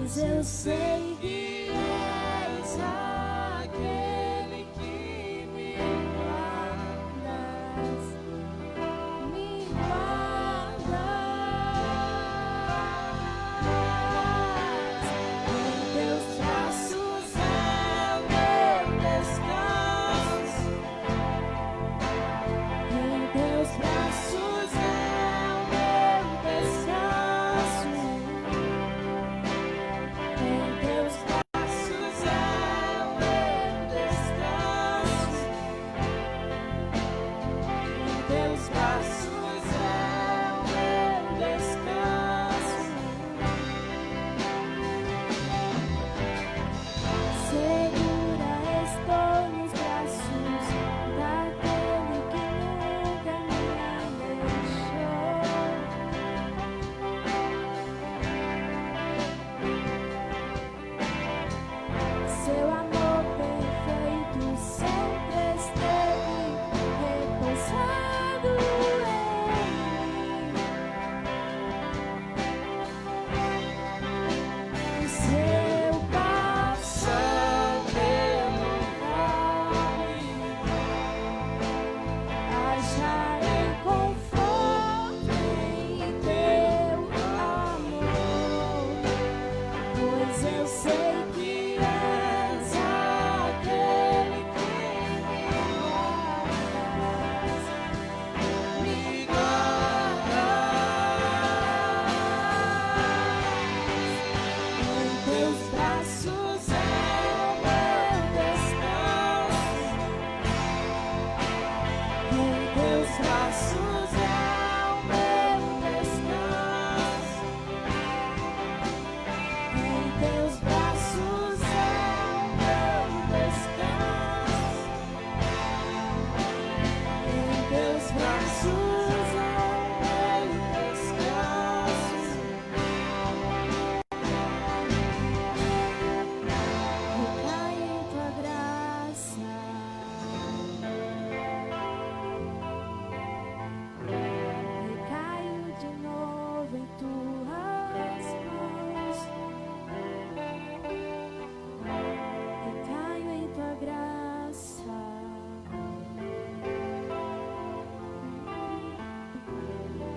pois eu sei que és aquele que me guardas, me guardas. Em teus braços é o meu descanso, em teus braços é o meu descanso, em teus braços é o meu descanso, em teus braços é o meu descanso. Segura estou nos braços daquele que nunca me deixou. Seu amor perfeito sempre esteve repousado em mim. Seu passou pelo vale, acharei conforto em teu amor, pois eu sei que és aquele que me guardas, me guardas. Em teus braços é o meu descanso, em teus braços é o meu descanso, em teus braços é o meu descanso, em teus braços é o meu descanso. Recai em tua graça, recaio de novo em tuas mãos, recaio em tua graça,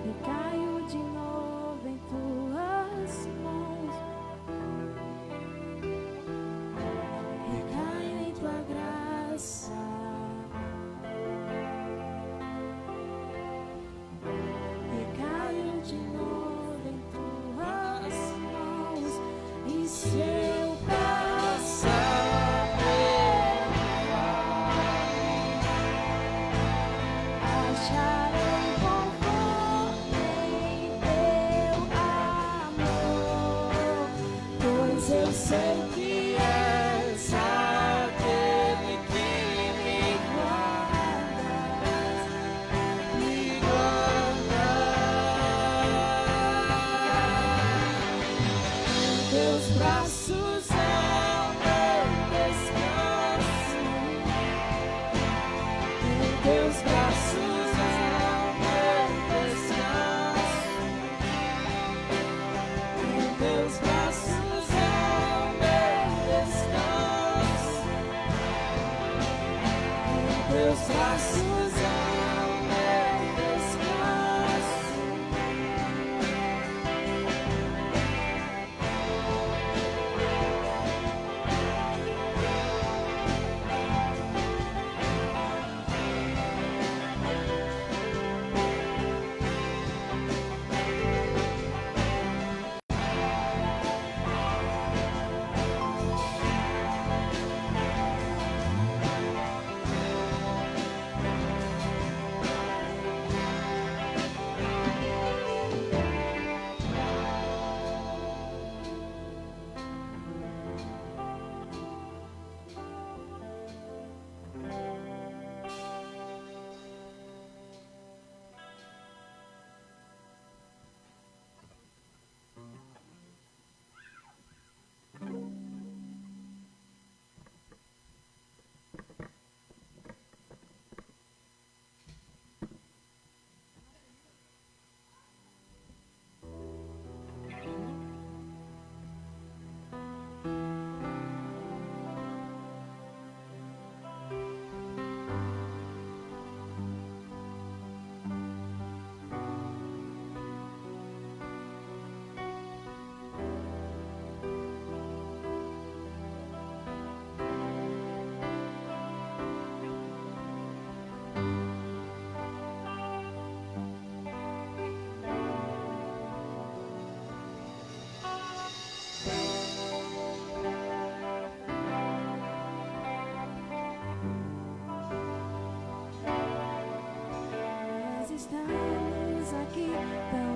recaio de novo em tuas mãos, recaio em tua graça, recaio de novo em tuas mãos. E se eu passar pelo vale, acharei conforto em teu amor, pois eu sei que és aquele que me guardas, me guardas. Em teus braços é o meu descanso, em teus braços é o meu descanso, em teus braços é o meu descanso, em teus braços é o meu descanso.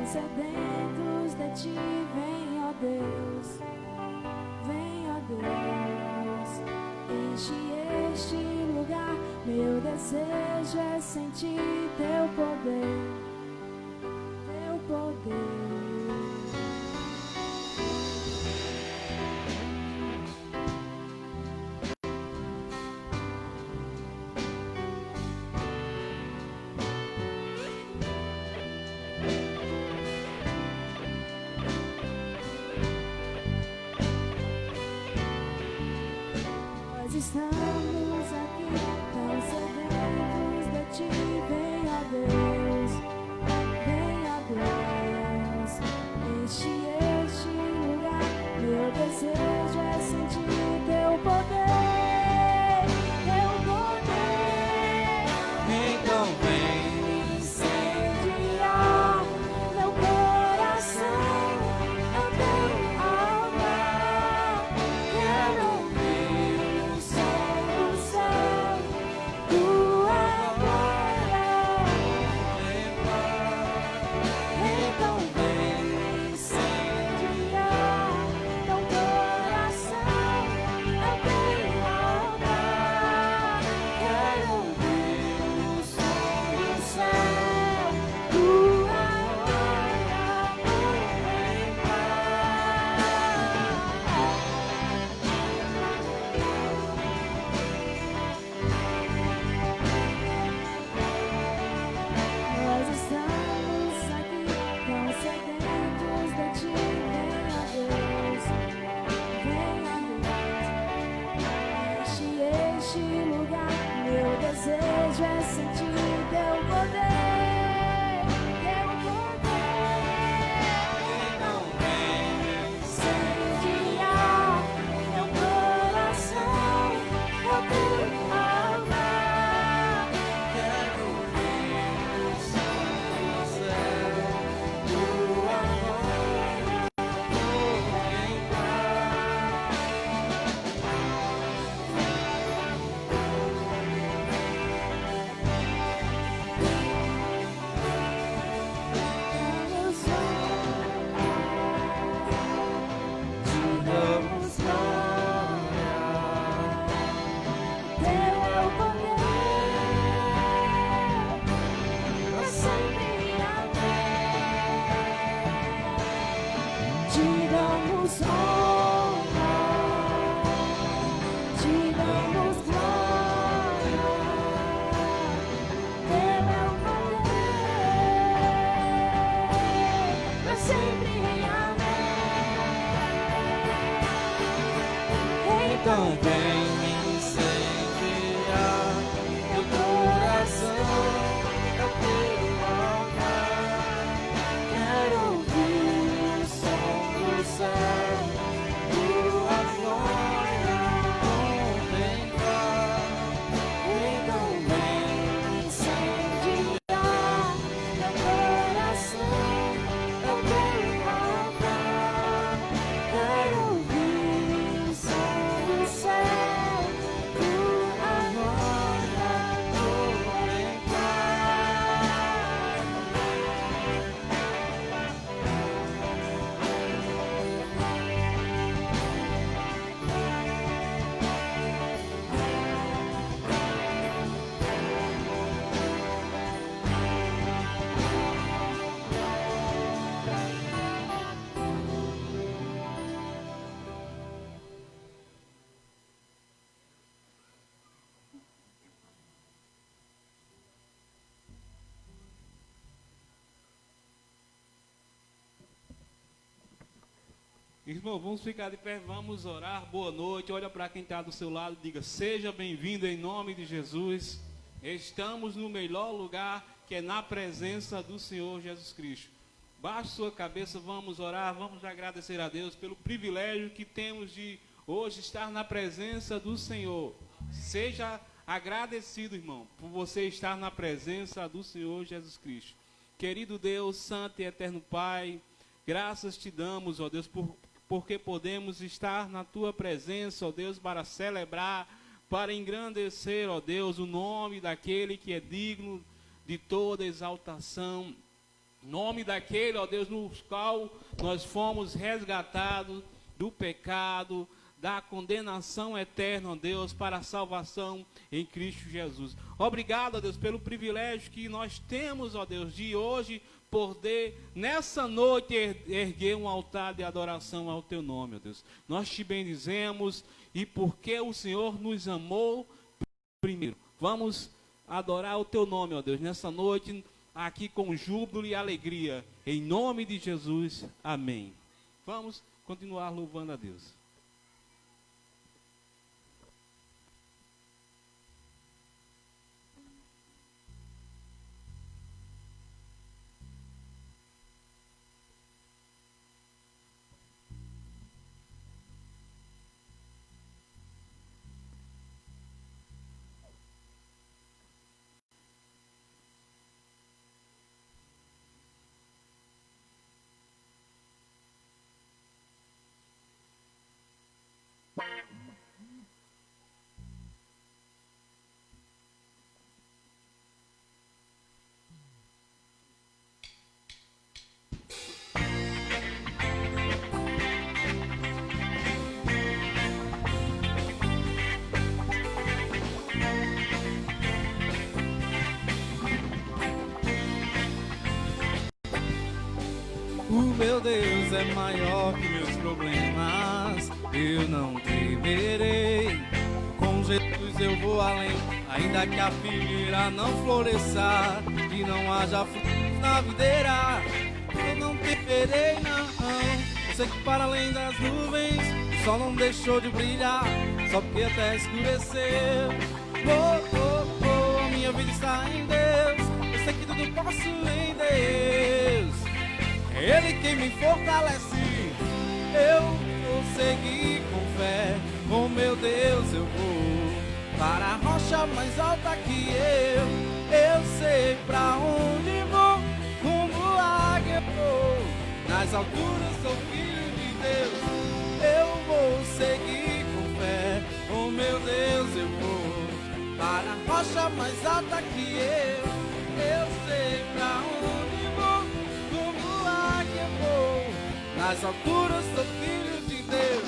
tão sedentos de ti, vem, ó Deus, enche este lugar. Meu desejo é sentir teu poder, teu poder. Estamos aqui tão sedentos de ti, vem, ó Deus, enche este lugar. Meu desejo é sentir teu poder, teu poder. Então vem incendiar meu coração, eu tenho alma, quero desejo é sentir teu poder, teu poder. Então vem incendiar meu coração, eu tenho alma, quero ver o céu, tua glória, em então vem incendiar meu coração, eu tenho alma, quero ouvir o som do céu, tua glória contemplar. Então vem incendiar meu coração, eu tenho alma, quero ouvir o som do céu, tua glória Irmão, vamos ficar de pé, vamos orar. Boa noite. Olha para quem está do seu lado, diga: seja bem-vindo em nome de Jesus. Estamos no melhor lugar, que é na presença do Senhor Jesus Cristo. Baixe sua cabeça, vamos orar, vamos agradecer a Deus pelo privilégio que temos de hoje estar na presença do Senhor. Seja agradecido, irmão, por você estar na presença do Senhor Jesus Cristo. Querido Deus, Santo e Eterno Pai, graças te damos, ó Deus, porque podemos estar na tua presença, ó Deus, para celebrar, para engrandecer, ó Deus, o nome daquele que é digno de toda exaltação Nome daquele, ó Deus, no qual nós fomos resgatados do pecado, da condenação eterna, ó Deus, para a salvação em Cristo Jesus. Obrigado, ó Deus, pelo privilégio que nós temos, ó Deus, de hoje poder, nessa noite, erguer um altar de adoração ao Teu nome, ó Deus. Nós te bendizemos e porque o Senhor nos amou primeiro. Vamos adorar o Teu nome, ó Deus, nessa noite, aqui com júbilo e alegria, em nome de Jesus, amém. Vamos continuar louvando a Deus. O meu Deus é maior que meus problemas, eu não temerei. Com Jesus eu vou além, ainda que a figueira não floresça e não haja frutos na videira. Eu não temerei, não. Eu sei que para além das nuvens o sol não deixou de brilhar, só porque a terra escureceu. Oh, oh, oh, a minha vida está em Deus, eu sei que tudo posso em Deus. É Ele quem me fortalece, eu vou seguir com fé. Com meu Deus eu vou para a rocha mais alta que eu sei pra onde vou, como águia vou. Nas alturas sou filho de Deus, eu vou seguir com fé. Com meu Deus eu vou para a rocha mais alta que eu sei pra onde vou, como águia vou. Nas alturas sou filho de Deus.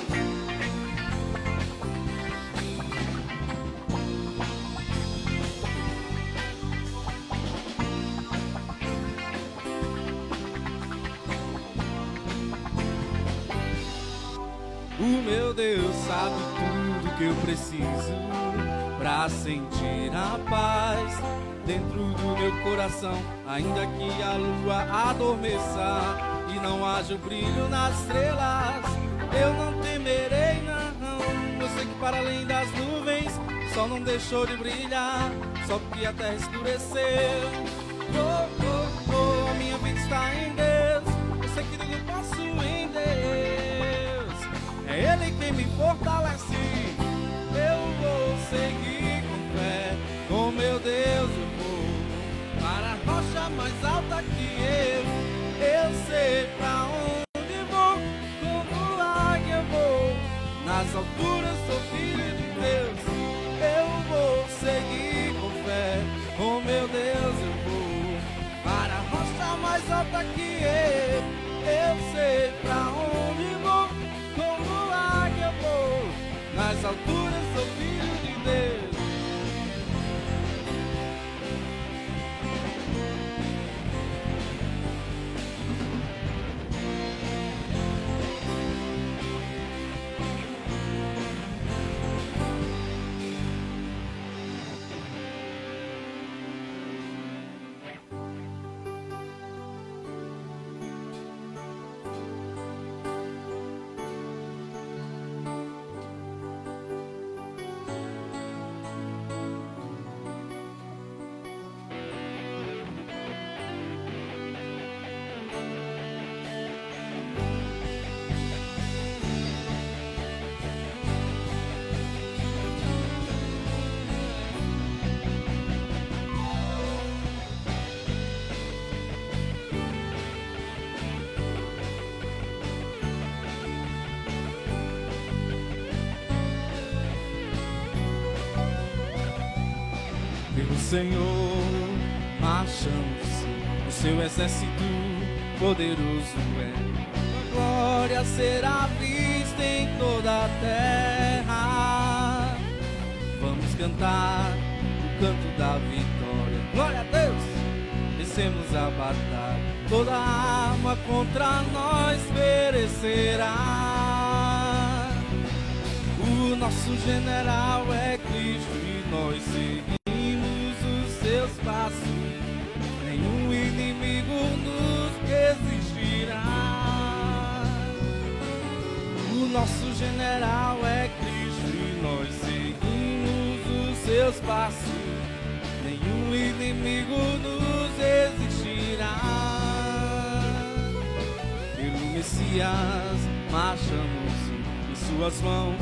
O meu Deus sabe tudo que eu preciso pra sentir a paz dentro do meu coração, ainda que a lua adormeça e não haja o brilho nas estrelas. Eu não temerei, não. Eu sei que para além das nuvens o sol não deixou de brilhar, só porque a terra escureceu. Oh, oh, oh, a minha vida está em Deus, eu sei que tudo posso em Deus. É Ele quem me fortalece, eu vou seguir com fé. Com meu Deus eu vou para a rocha mais alta que eu sei pra onde vou, como águia vou. Nas alturas sou filho de Deus, eu vou seguir com fé. Com meu Deus eu vou para a rocha mais alta que eu sei pra onde vou, como águia vou. Nas alturas sou filho de Deus. Pelo Senhor marchamos, o seu exército poderoso é. Tua glória será vista em toda a terra. Vamos cantar o canto da vitória. Glória a Deus! Vencemos a batalha, toda arma contra nós perecerá. O nosso general é Cristo e nós seguimos os seus passos. Nenhum inimigo nos resistirá. O nosso general é Cristo e nós seguimos os seus passos. Nenhum inimigo nos resistirá. Pelo Messias marchamos em suas mãos,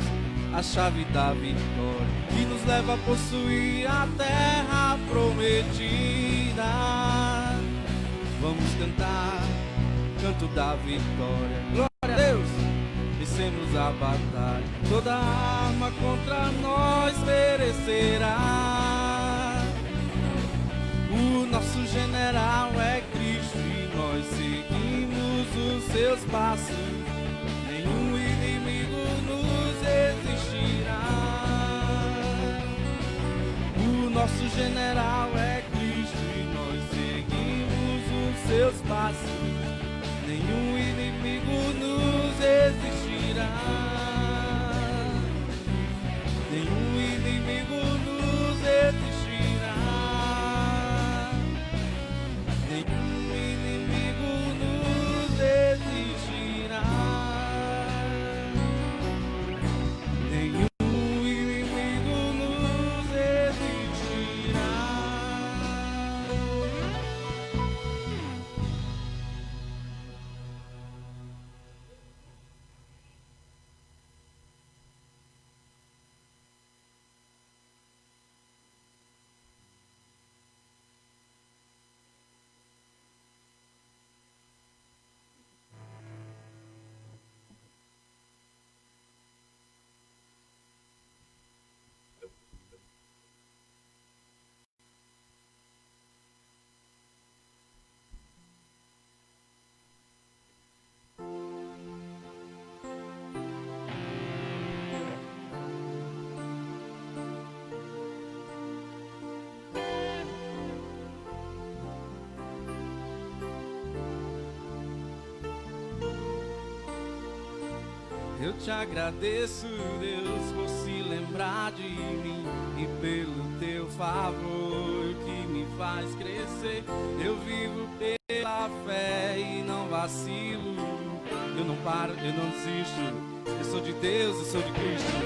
a chave da vitória que nos leva a possuir a terra prometida. Vamos cantar canto da vitória. Glória a Deus! Vencemos a batalha, toda arma contra nós perecerá. O nosso general é Cristo e nós seguimos os seus passos. Nenhum inimigo nos resistirá. O nosso general é Cristo e nós seguimos os seus passos. Nenhum inimigo nos resistirá. Nenhum inimigo nos resistirá. Nenhum inimigo nos resistirá. Nenhum inimigo nos resistirá. Eu te agradeço, Deus, por se lembrar de mim e pelo teu favor que me faz crescer. Eu vivo pela fé e não vacilo. Eu não paro, eu não desisto. Eu sou de Deus, eu sou de Cristo.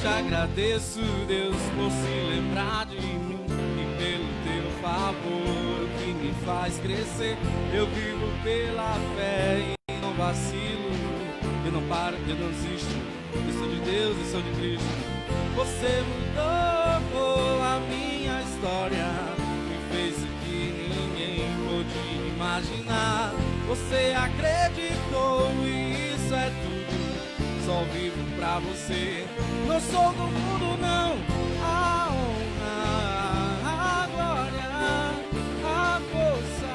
Te agradeço, Deus, por se lembrar de mim e pelo teu favor que me faz crescer. Eu vivo pela fé e não vacilo. Eu não paro, eu não desisto. Eu sou de Deus, eu sou de Cristo. Você mudou a minha história, me fez o que ninguém pôde imaginar. Você acreditou e isso é tudo. Só vivo pra você. Não sou do mundo, não. A honra, a glória, a força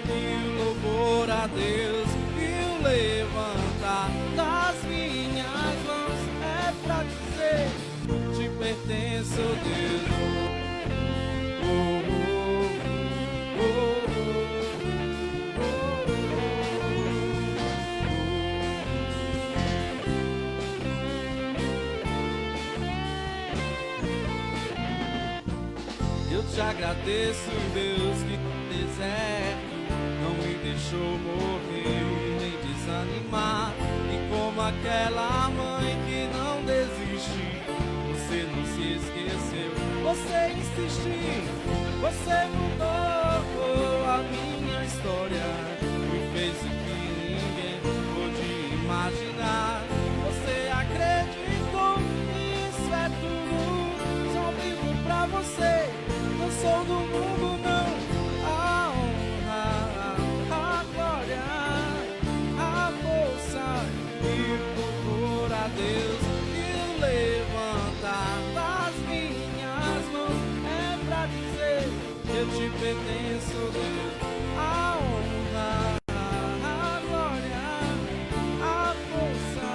e o louvor a Deus e o levantar das minhas mãos é pra dizer: te pertenço, Deus. Oh, oh, oh, oh. Te agradeço, Deus, que no deserto não me deixou morrer nem desanimar. E como aquela mãe que não desiste, você não se esqueceu, você insistiu. Você mudou a minha história, me fez o que ninguém pôde imaginar. Você acreditou, isso é tudo. Só vivo pra você. Não sou do mundo, não. pertence, oh Deus, a honra, a glória, a força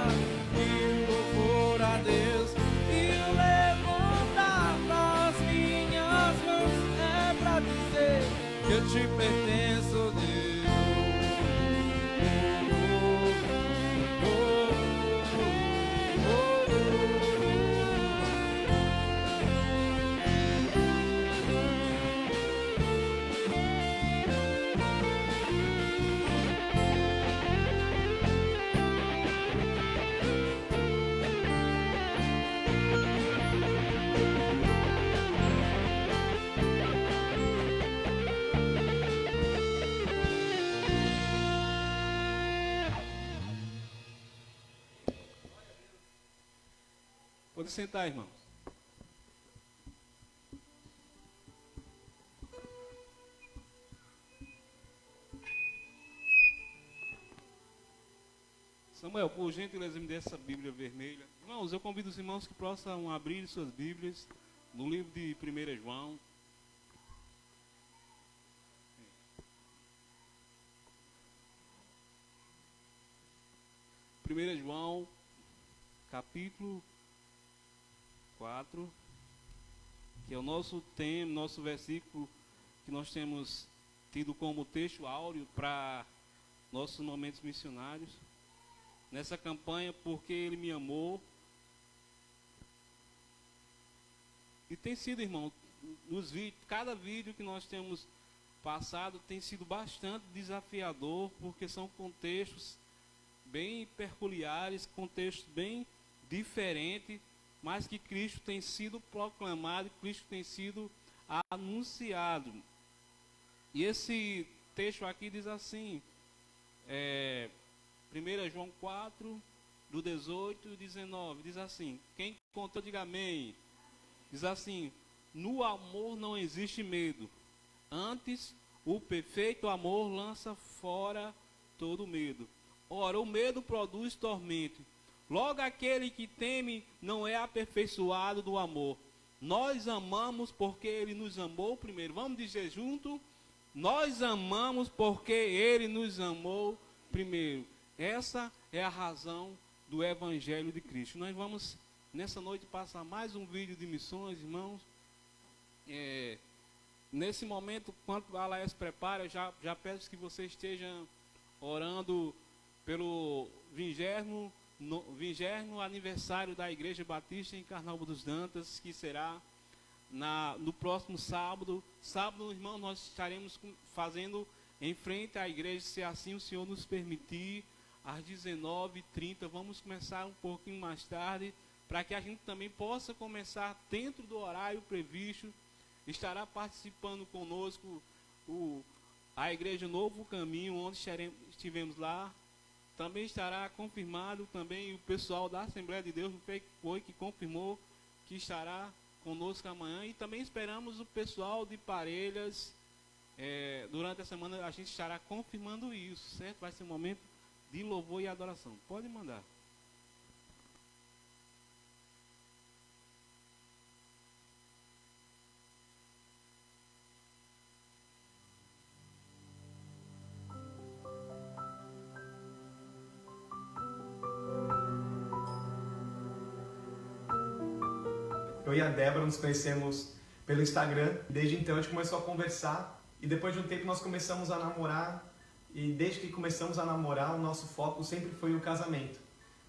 e o louvor a Deus. E o levantar das minhas mãos é pra dizer que eu te pertenço, oh Deus. Pode sentar, irmãos. Samuel, por gentileza, me dê essa Bíblia vermelha. Irmãos, eu convido os irmãos que possam abrir suas Bíblias no livro de 1 João. João, capítulo 4, que é o nosso tema, nosso versículo que nós temos tido como texto áureo para nossos momentos missionários. Nessa campanha, porque Ele me amou. E tem sido, irmão, nos vídeos, cada vídeo que nós temos passado tem sido bastante desafiador, porque são contextos bem peculiares, contextos bem diferentes, mas que Cristo tem sido proclamado, Cristo tem sido anunciado. E esse texto aqui diz assim, 1 João 4, do 18 e 19, diz assim, quem contou, diga amém. Diz assim, no amor não existe medo, antes o perfeito amor lança fora todo medo. Ora, o medo produz tormento. Logo aquele que teme não é aperfeiçoado do amor. Nós amamos porque Ele nos amou primeiro. Vamos dizer junto? Nós amamos porque Ele nos amou primeiro. Essa é a razão do Evangelho de Cristo. Nós vamos, nessa noite, passar mais um vídeo de missões, irmãos. Nesse momento, enquanto a Laís prepara, já peço que você esteja orando pelo 20º aniversário da Igreja Batista em Carnaúba dos Dantas, que será no próximo sábado. Sábado, irmão, nós estaremos fazendo em frente à igreja, se assim o Senhor nos permitir, às 19h30. Vamos começar um pouquinho mais tarde, para que a gente também possa começar dentro do horário previsto. Estará participando conosco a Igreja Novo Caminho, onde estivemos lá. Também estará confirmado também o pessoal da Assembleia de Deus, foi que confirmou que estará conosco amanhã. E também esperamos o pessoal de Parelhas. Durante a semana a gente estará confirmando isso, certo? Vai ser um momento de louvor e adoração. Pode mandar. Eu e a Débora nos conhecemos pelo Instagram. Desde então a gente começou a conversar e depois de um tempo nós começamos a namorar. E desde que começamos a namorar, o nosso foco sempre foi o casamento.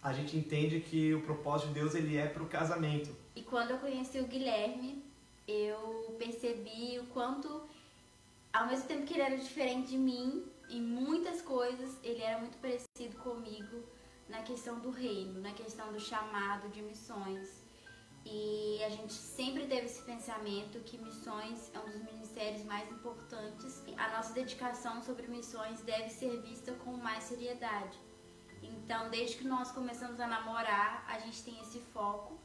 A gente entende que o propósito de Deus ele é para o casamento. E quando eu conheci o Guilherme, eu percebi o quanto, ao mesmo tempo que ele era diferente de mim, em muitas coisas, ele era muito parecido comigo na questão do reino, na questão do chamado de missões. E a gente sempre teve esse pensamento que missões é um dos ministérios mais importantes. A nossa dedicação sobre missões deve ser vista com mais seriedade. Então, desde que nós começamos a namorar, a gente tem esse foco.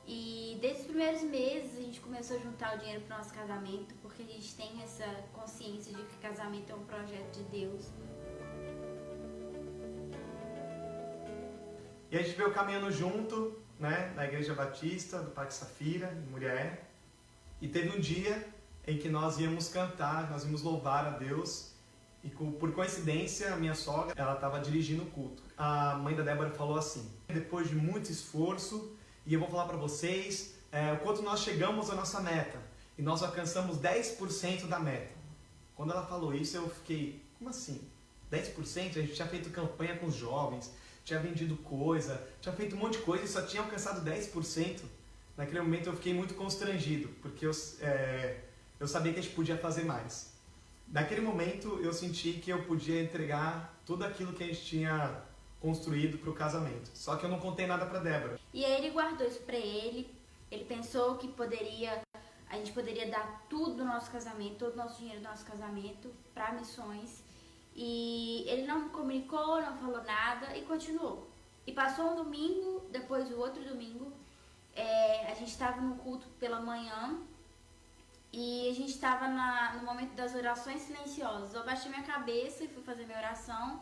E desde os primeiros meses a gente começou a juntar o dinheiro para o nosso casamento, porque a gente tem essa consciência de que casamento é um projeto de Deus. E a gente veio caminhando junto, né, na Igreja Batista do Parque Safira, em Muriaé. E teve um dia em que nós íamos cantar, nós íamos louvar a Deus. E por coincidência, a minha sogra, ela estava dirigindo o culto. A mãe da Débora falou assim: depois de muito esforço, e eu vou falar para vocês o quanto nós chegamos à nossa meta. E nós alcançamos 10% da meta. Quando ela falou isso, eu fiquei, como assim? 10%? A gente tinha feito campanha com os jovens, tinha vendido coisa, tinha feito um monte de coisa e só tinha alcançado 10%. Naquele momento eu fiquei muito constrangido, porque eu sabia que a gente podia fazer mais. Naquele momento eu senti que eu podia entregar tudo aquilo que a gente tinha construído para o casamento. Só que eu não contei nada para Débora. E aí ele guardou isso para ele pensou que a gente poderia dar tudo do nosso casamento, todo o nosso dinheiro do nosso casamento para missões. E ele não comunicou, não falou nada e continuou. E passou um domingo, depois o outro domingo, a gente estava no culto pela manhã e a gente estava no momento das orações silenciosas. Eu baixei minha cabeça e fui fazer minha oração,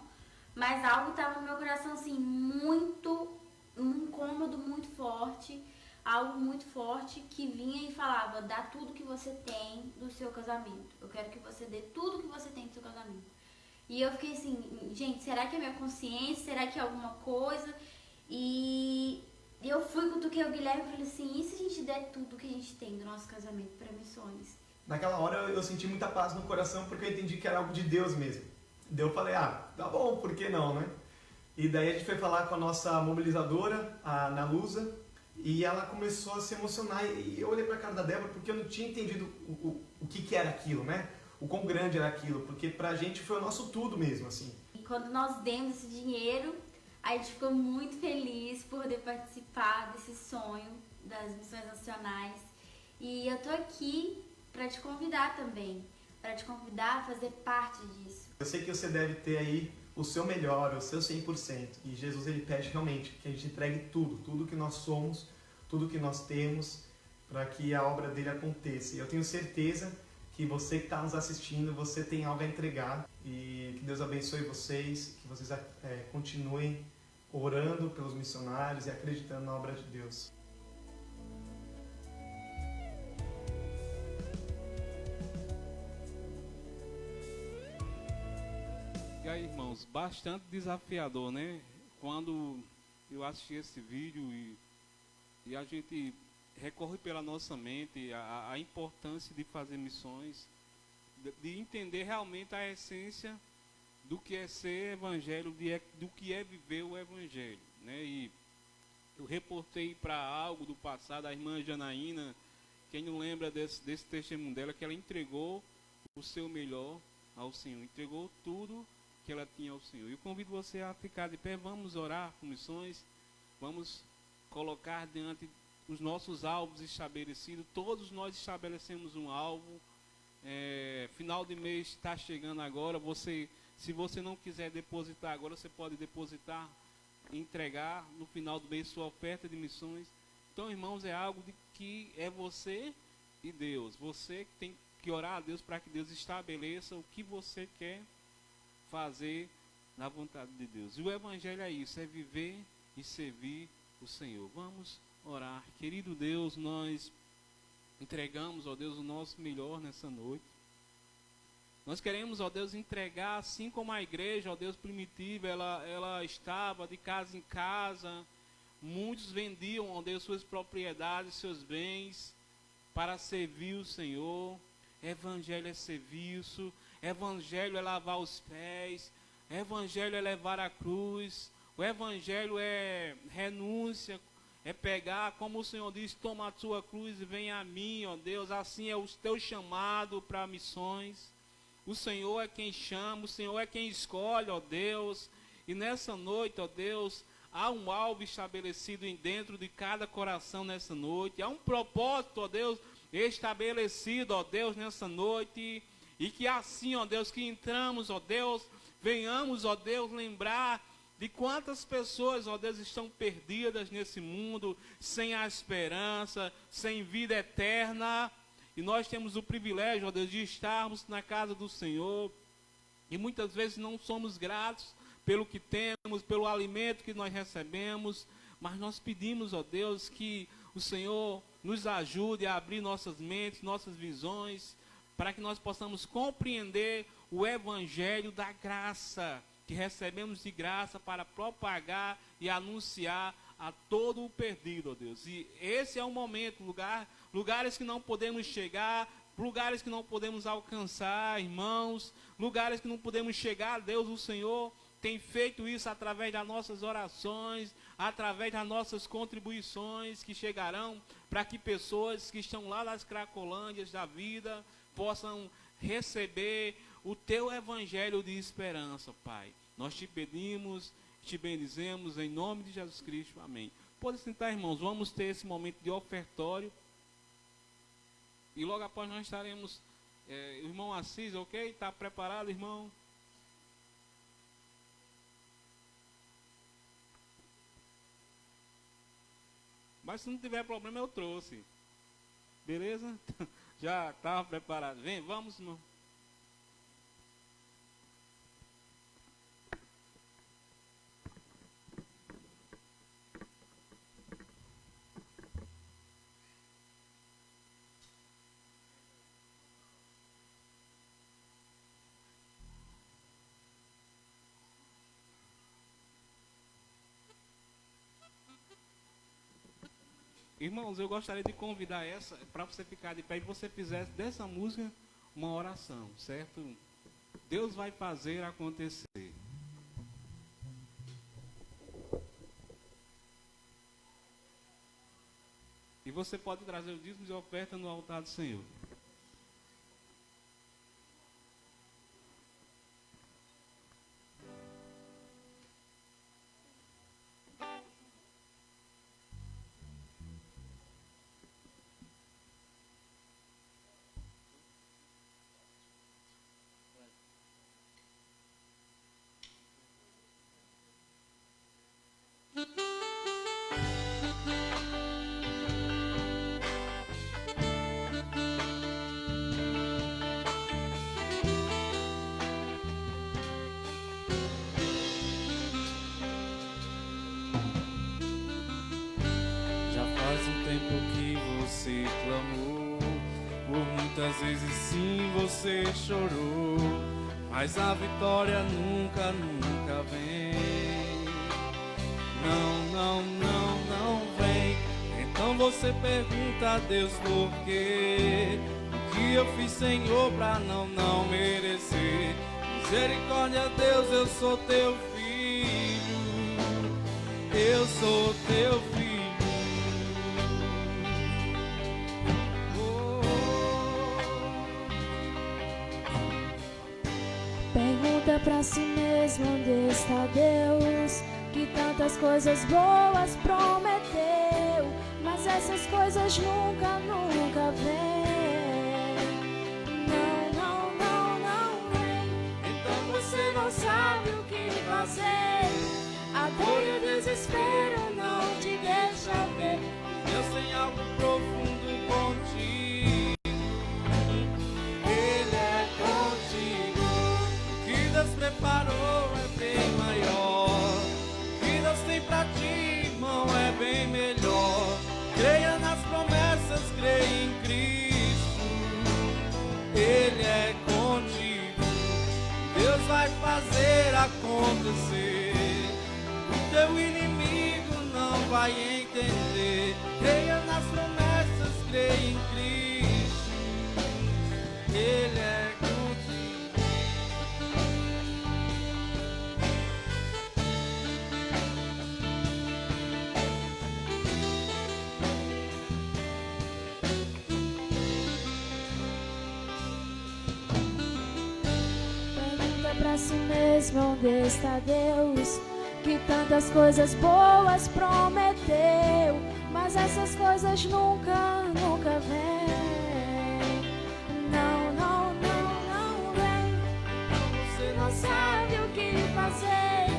mas algo estava no meu coração assim, um incômodo muito forte, algo muito forte que vinha e falava: dá tudo que você tem do seu casamento. Eu quero que você dê tudo que você tem do seu casamento. E eu fiquei assim, gente, será que é minha consciência? Será que é alguma coisa? E eu fui, cutuquei o Guilherme e falei assim: e se a gente der tudo que a gente tem do nosso casamento para missões? Naquela hora eu senti muita paz no coração, porque eu entendi que era algo de Deus mesmo. Daí eu falei: tá bom, por que não, né? E daí a gente foi falar com a nossa mobilizadora, a Ana Lusa, e ela começou a se emocionar. E eu olhei pra cara da Débora, porque eu não tinha entendido o que era aquilo, né? O quão grande era aquilo, porque pra gente foi o nosso tudo mesmo, assim. E quando nós demos esse dinheiro, a gente ficou muito feliz por poder participar desse sonho das missões nacionais. E eu tô aqui para te convidar também, para te convidar a fazer parte disso. Eu sei que você deve ter aí o seu melhor, o seu 100%. E Jesus, ele pede realmente que a gente entregue tudo que nós somos, tudo que nós temos, para que a obra dele aconteça. E eu tenho certeza que você que está nos assistindo, você tem algo a entregar. E que Deus abençoe vocês, que vocês continuem orando pelos missionários e acreditando na obra de Deus. E aí, irmãos, bastante desafiador, né? Quando eu assisti esse vídeo e a gente recorre pela nossa mente a importância de fazer missões, de entender realmente a essência do que é ser evangelho, do que é viver o evangelho, né? E eu reportei para algo do passado, a irmã Janaína, quem não lembra desse testemunho dela, que ela entregou o seu melhor ao Senhor, entregou tudo que ela tinha ao Senhor. Eu convido você a ficar de pé, vamos orar com missões, vamos colocar diante os nossos alvos estabelecidos. Todos nós estabelecemos um alvo. Final de mês está chegando agora. Se você não quiser depositar agora, você pode depositar, entregar no final do mês sua oferta de missões. Então, irmãos, é algo que é você e Deus. Você tem que orar a Deus para que Deus estabeleça o que você quer fazer na vontade de Deus. E o evangelho é isso, é viver e servir o Senhor. Vamos orar. Querido Deus, nós entregamos, ó Deus, o nosso melhor nessa noite. Nós queremos, ó Deus, entregar, assim como a igreja, ó Deus, primitiva, ela estava de casa em casa. Muitos vendiam, ó Deus, suas propriedades, seus bens, para servir o Senhor. Evangelho é serviço, evangelho é lavar os pés, evangelho é levar a cruz, o evangelho é renúncia, é pegar, como o Senhor diz, toma a tua cruz e vem a mim, ó Deus. Assim é o teu chamado para missões. O Senhor é quem chama, o Senhor é quem escolhe, ó Deus. E nessa noite, ó Deus, há um alvo estabelecido dentro de cada coração nessa noite. Há um propósito, ó Deus, estabelecido, ó Deus, nessa noite. E que assim, ó Deus, que entramos, ó Deus, venhamos, ó Deus, lembrar de quantas pessoas, ó Deus, estão perdidas nesse mundo, sem a esperança, sem vida eterna. E nós temos o privilégio, ó Deus, de estarmos na casa do Senhor. E muitas vezes não somos gratos pelo que temos, pelo alimento que nós recebemos. Mas nós pedimos, ó Deus, que o Senhor nos ajude a abrir nossas mentes, nossas visões, para que nós possamos compreender o evangelho da graça, que recebemos de graça para propagar e anunciar a todo o perdido, ó Deus. E esse é o momento, lugares que não podemos chegar, lugares que não podemos alcançar, irmãos, lugares que não podemos chegar, Deus, o Senhor tem feito isso através das nossas orações, através das nossas contribuições que chegarão para que pessoas que estão lá nas Cracolândias da vida possam receber o teu evangelho de esperança, Pai. Nós te pedimos, te bendizemos em nome de Jesus Cristo. Amém. Pode sentar, irmãos, vamos ter esse momento de ofertório. E logo após nós estaremos, o irmão Assis, ok? Está preparado, irmão? Mas se não tiver problema, eu trouxe. Beleza? Já estava preparado. Vem, vamos, irmão. Irmãos, eu gostaria de convidar para você ficar de pé e você fizesse dessa música uma oração, certo? Deus vai fazer acontecer. E você pode trazer os dízimos e oferta no altar do Senhor. Você clamou, por muitas vezes sim você chorou, mas a vitória nunca, nunca vem. Não vem. Então você pergunta a Deus por quê? O que eu fiz, Senhor, pra não merecer? Misericórdia, Deus, eu sou teu filho, eu sou teu filho. Pergunta pra si mesmo onde está Deus, que tantas coisas boas prometeu, mas essas coisas nunca, nunca vêm. Não vem. Então você não sabe o que fazer, a dor e o desespero não te deixa ver. Deus tem algo profundo contigo. Deus preparou é bem maior. O que Deus tem pra ti, irmão, é bem melhor. Creia nas promessas, creia em Cristo. Ele é contigo. Deus vai fazer acontecer. O teu inimigo não vai entender. Creia nas promessas, creia em Cristo. Ele é contigo. Pra si mesmo onde está Deus, que tantas coisas boas prometeu, mas essas coisas nunca, nunca vêm. Não vem. Você não sabe o que fazer,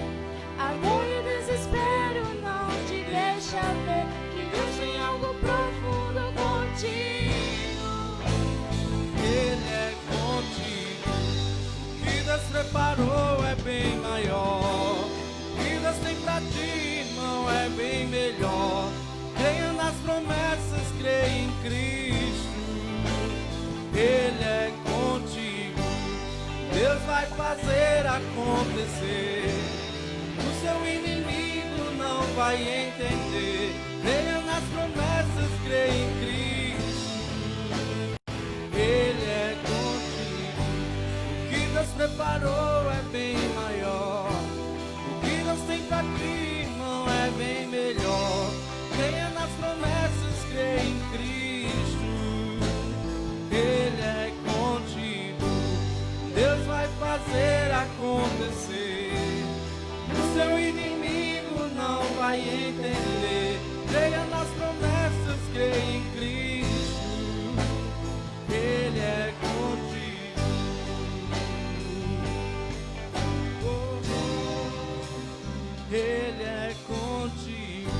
a dor e o desespero não te deixa ver que Deus tem algo profundo contigo. Ele é contigo. Deus preparou é bem maior. O que Deus tem pra ti, irmão, é bem melhor. Creia nas promessas, creia em Cristo. Ele é contigo. vai fazer acontecer. O seu inimigo não vai entender. Creia nas promessas, creia em Cristo. Ele é contigo. O que Deus preparou é bem maior. O que Deus tem pra ti, irmão, é bem melhor. Creia nas promessas, creia em Cristo. Ele é contigo. Deus vai fazer acontecer. O seu inimigo não vai entender. Creia nas promessas, creia em Cristo. Ele é contigo. Ele é contigo.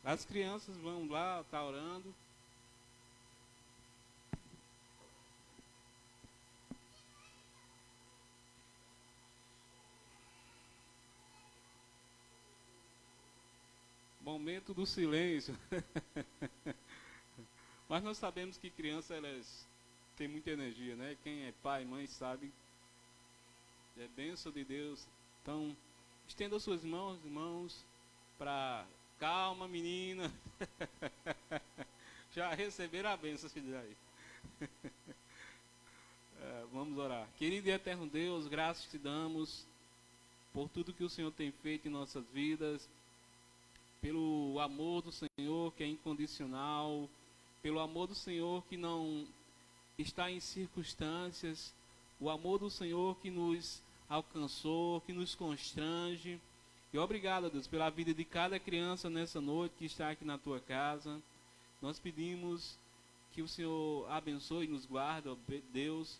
As crianças vão lá, tá orando. Momento do silêncio. Mas nós sabemos que crianças, elas têm muita energia, né? Quem é pai e mãe sabe. É bênção de Deus. Então, estenda suas mãos, irmãos, para... Calma, menina. Já receberam a bênção, filho aí. Vamos orar. Querido e eterno Deus, graças te damos por tudo que o Senhor tem feito em nossas vidas, pelo amor do Senhor que é incondicional, pelo amor do Senhor que não está em circunstâncias, o amor do Senhor que nos alcançou, que nos constrange. E obrigado, Deus, pela vida de cada criança nessa noite que está aqui na tua casa. Nós pedimos que o Senhor abençoe e nos guarde, ó Deus,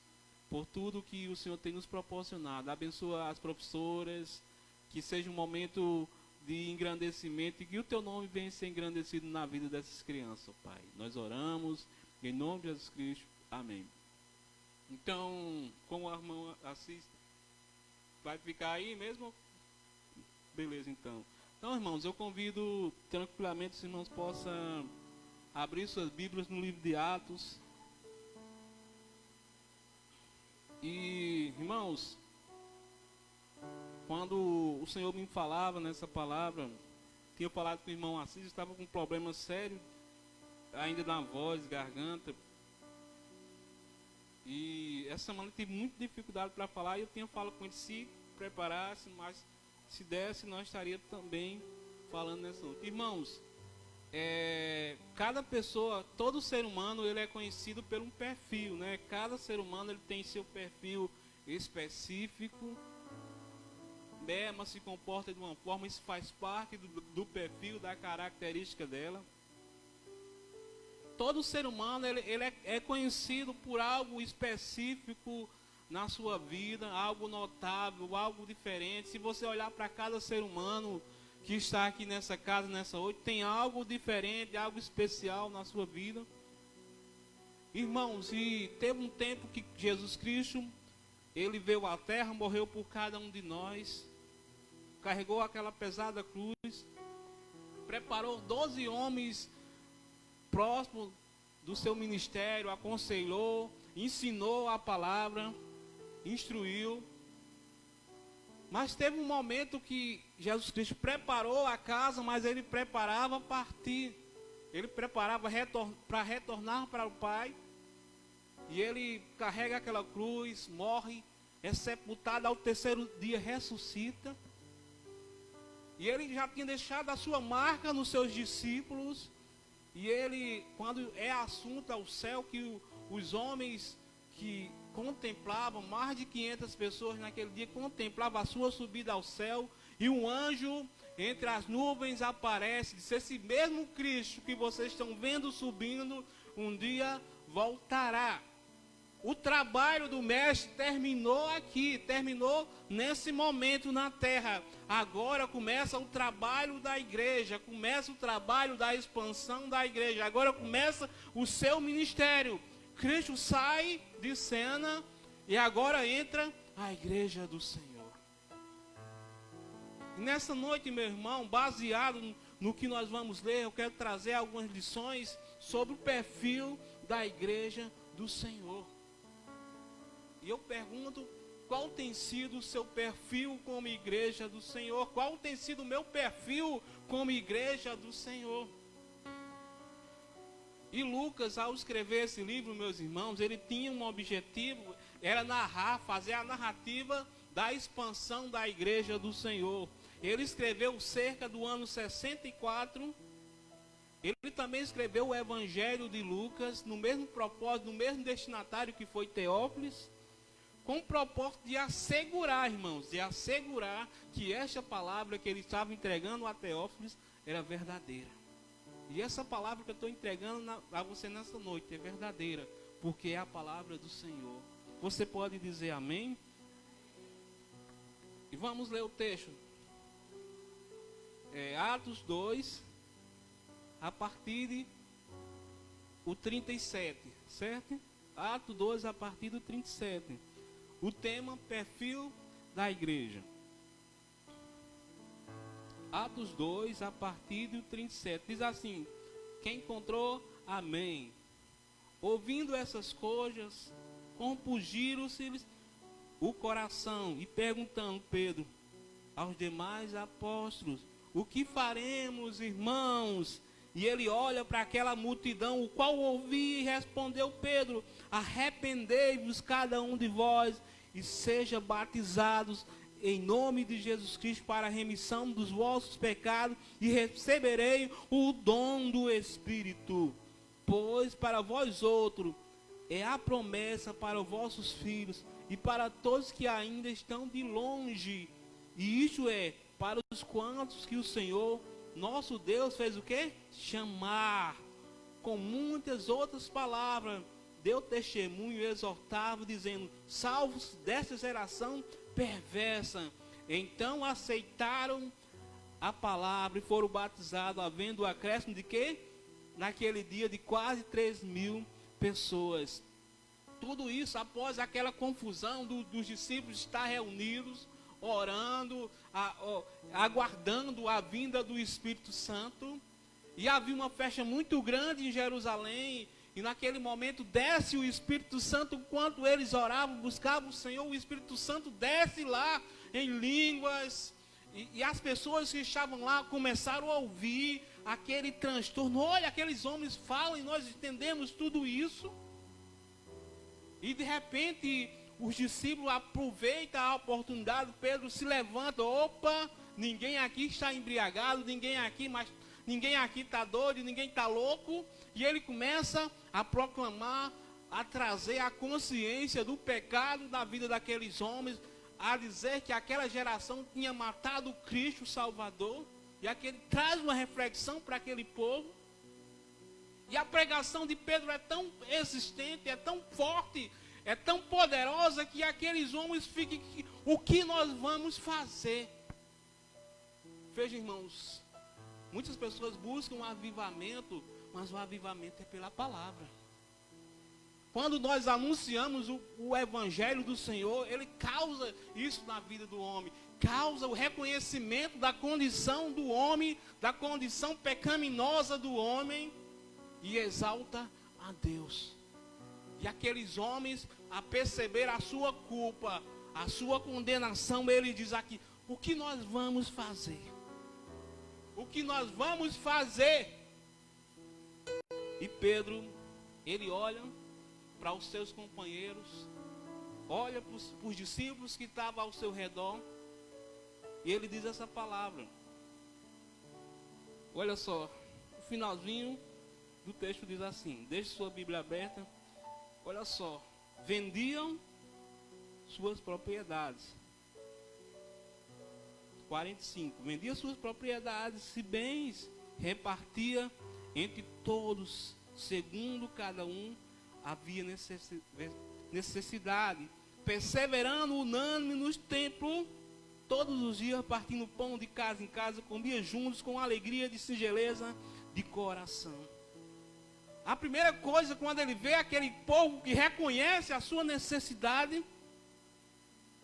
por tudo que o Senhor tem nos proporcionado. Abençoa as professoras, que seja um momento de engrandecimento e que o teu nome venha ser engrandecido na vida dessas crianças, ó Pai. Nós oramos em nome de Jesus Cristo. Amém. Então, como a irmã Assis vai ficar aí mesmo? Beleza, então. Então, irmãos, eu convido tranquilamente os irmãos possam abrir suas Bíblias no livro de Atos. E, irmãos, quando o Senhor me falava nessa palavra, tinha falado com o irmão Assis, estava com um problema sério, ainda na voz, garganta. E essa semana eu tive muita dificuldade para falar, e eu tinha falado com ele se preparasse, mas se desse, nós estaríamos também falando nessa noite. Irmãos, cada pessoa, todo ser humano, ele é conhecido por um perfil, né? Cada ser humano ele tem seu perfil específico. Ema se comporta de uma forma, isso faz parte do perfil, da característica dela. Todo ser humano ele é conhecido por algo específico na sua vida, algo notável, algo diferente. Se você olhar para cada ser humano que está aqui nessa casa, nessa noite, tem algo diferente, algo especial na sua vida. Irmãos, e teve um tempo que Jesus Cristo, ele veio à terra, morreu por cada um de nós, carregou aquela pesada cruz, preparou 12 homens próximos do seu ministério, aconselhou, ensinou a palavra, instruiu. Mas teve um momento que Jesus Cristo preparou a casa, mas ele preparava partir. Ele preparava para retornar para o Pai. E ele carrega aquela cruz, morre, é sepultado, ao terceiro dia ressuscita. E ele já tinha deixado a sua marca nos seus discípulos. E ele, quando é assunto ao céu, que os homens que contemplavam, mais de 500 pessoas naquele dia contemplavam a sua subida ao céu, e um anjo entre as nuvens aparece, diz: esse mesmo Cristo que vocês estão vendo subindo, um dia voltará. O trabalho do mestre terminou aqui, terminou nesse momento na terra. Agora começa o trabalho da igreja, começa o trabalho da expansão da igreja. Agora começa o seu ministério. Cristo sai de cena e agora entra a igreja do Senhor. E nessa noite, meu irmão, baseado no que nós vamos ler, eu quero trazer algumas lições sobre o perfil da igreja do Senhor. E eu pergunto, qual tem sido o seu perfil como igreja do Senhor? Qual tem sido o meu perfil como igreja do Senhor? E Lucas, ao escrever esse livro, meus irmãos, ele tinha um objetivo, era narrar, fazer a narrativa da expansão da igreja do Senhor. Ele escreveu cerca do ano 64. Ele também escreveu o Evangelho de Lucas, no mesmo propósito, no mesmo destinatário que foi Teófilos, com o propósito de assegurar, irmãos, de assegurar que esta palavra que ele estava entregando a Teófilos era verdadeira. E essa palavra que eu estou entregando a você nessa noite é verdadeira, porque é a palavra do Senhor. Você pode dizer amém? E vamos ler o texto. Atos 2, a partir de o 37, certo? Atos 2, a partir do 37. O tema, perfil da igreja. Atos 2, a partir do 37. Diz assim: quem encontrou, amém. Ouvindo essas coisas, compungiram-se o coração e perguntando Pedro aos demais apóstolos: o que faremos, irmãos? E ele olha para aquela multidão, o qual ouvi, e respondeu Pedro: arrependei-vos cada um de vós e seja batizados em nome de Jesus Cristo para a remissão dos vossos pecados, e receberei o dom do Espírito. Pois para vós outros é a promessa para os vossos filhos e para todos que ainda estão de longe. E isto é, para os quantos que o Senhor, nosso Deus, fez o quê? Chamar. Com muitas outras palavras, deu testemunho e exortava, dizendo: salvos desta geração perversa. Então aceitaram a palavra e foram batizados, havendo o acréscimo de quê? Naquele dia de quase 3.000 pessoas. Tudo isso após aquela confusão dos discípulos estar reunidos, orando, aguardando a vinda do Espírito Santo. E havia uma festa muito grande em Jerusalém. E naquele momento desce o Espírito Santo. Enquanto eles oravam, buscavam o Senhor, o Espírito Santo desce lá em línguas. E as pessoas que estavam lá começaram a ouvir aquele transtorno. Olha, aqueles homens falam e nós entendemos tudo isso. E de repente os discípulos aproveitam a oportunidade. Pedro se levanta: opa, ninguém aqui está embriagado, ninguém aqui está doido, ninguém está louco. E ele começa a proclamar, a trazer a consciência do pecado da vida daqueles homens, a dizer que aquela geração tinha matado Cristo Salvador. E aquele traz uma reflexão para aquele povo. E a pregação de Pedro é tão existente, é tão forte, é tão poderosa, que aqueles homens ficam: o que nós vamos fazer? Veja, irmãos, muitas pessoas buscam um avivamento, mas o avivamento é pela palavra. Quando nós anunciamos o Evangelho do Senhor, ele causa isso na vida do homem. Causa o reconhecimento da condição do homem, da condição pecaminosa do homem, e exalta a Deus. E aqueles homens, a perceber a sua culpa, a sua condenação, ele diz aqui: o que nós vamos fazer? O que nós vamos fazer? E Pedro, ele olha para os seus companheiros, olha para os discípulos que estavam ao seu redor, e ele diz essa palavra. Olha só, o finalzinho do texto diz assim, deixe sua Bíblia aberta. Olha só: vendiam suas propriedades. 45, vendia suas propriedades e bens, repartia entre todos, segundo cada um havia necessidade, perseverando unânime nos templos, todos os dias partindo pão de casa em casa, comia juntos com alegria de singeleza de coração. A primeira coisa, quando ele vê aquele povo que reconhece a sua necessidade,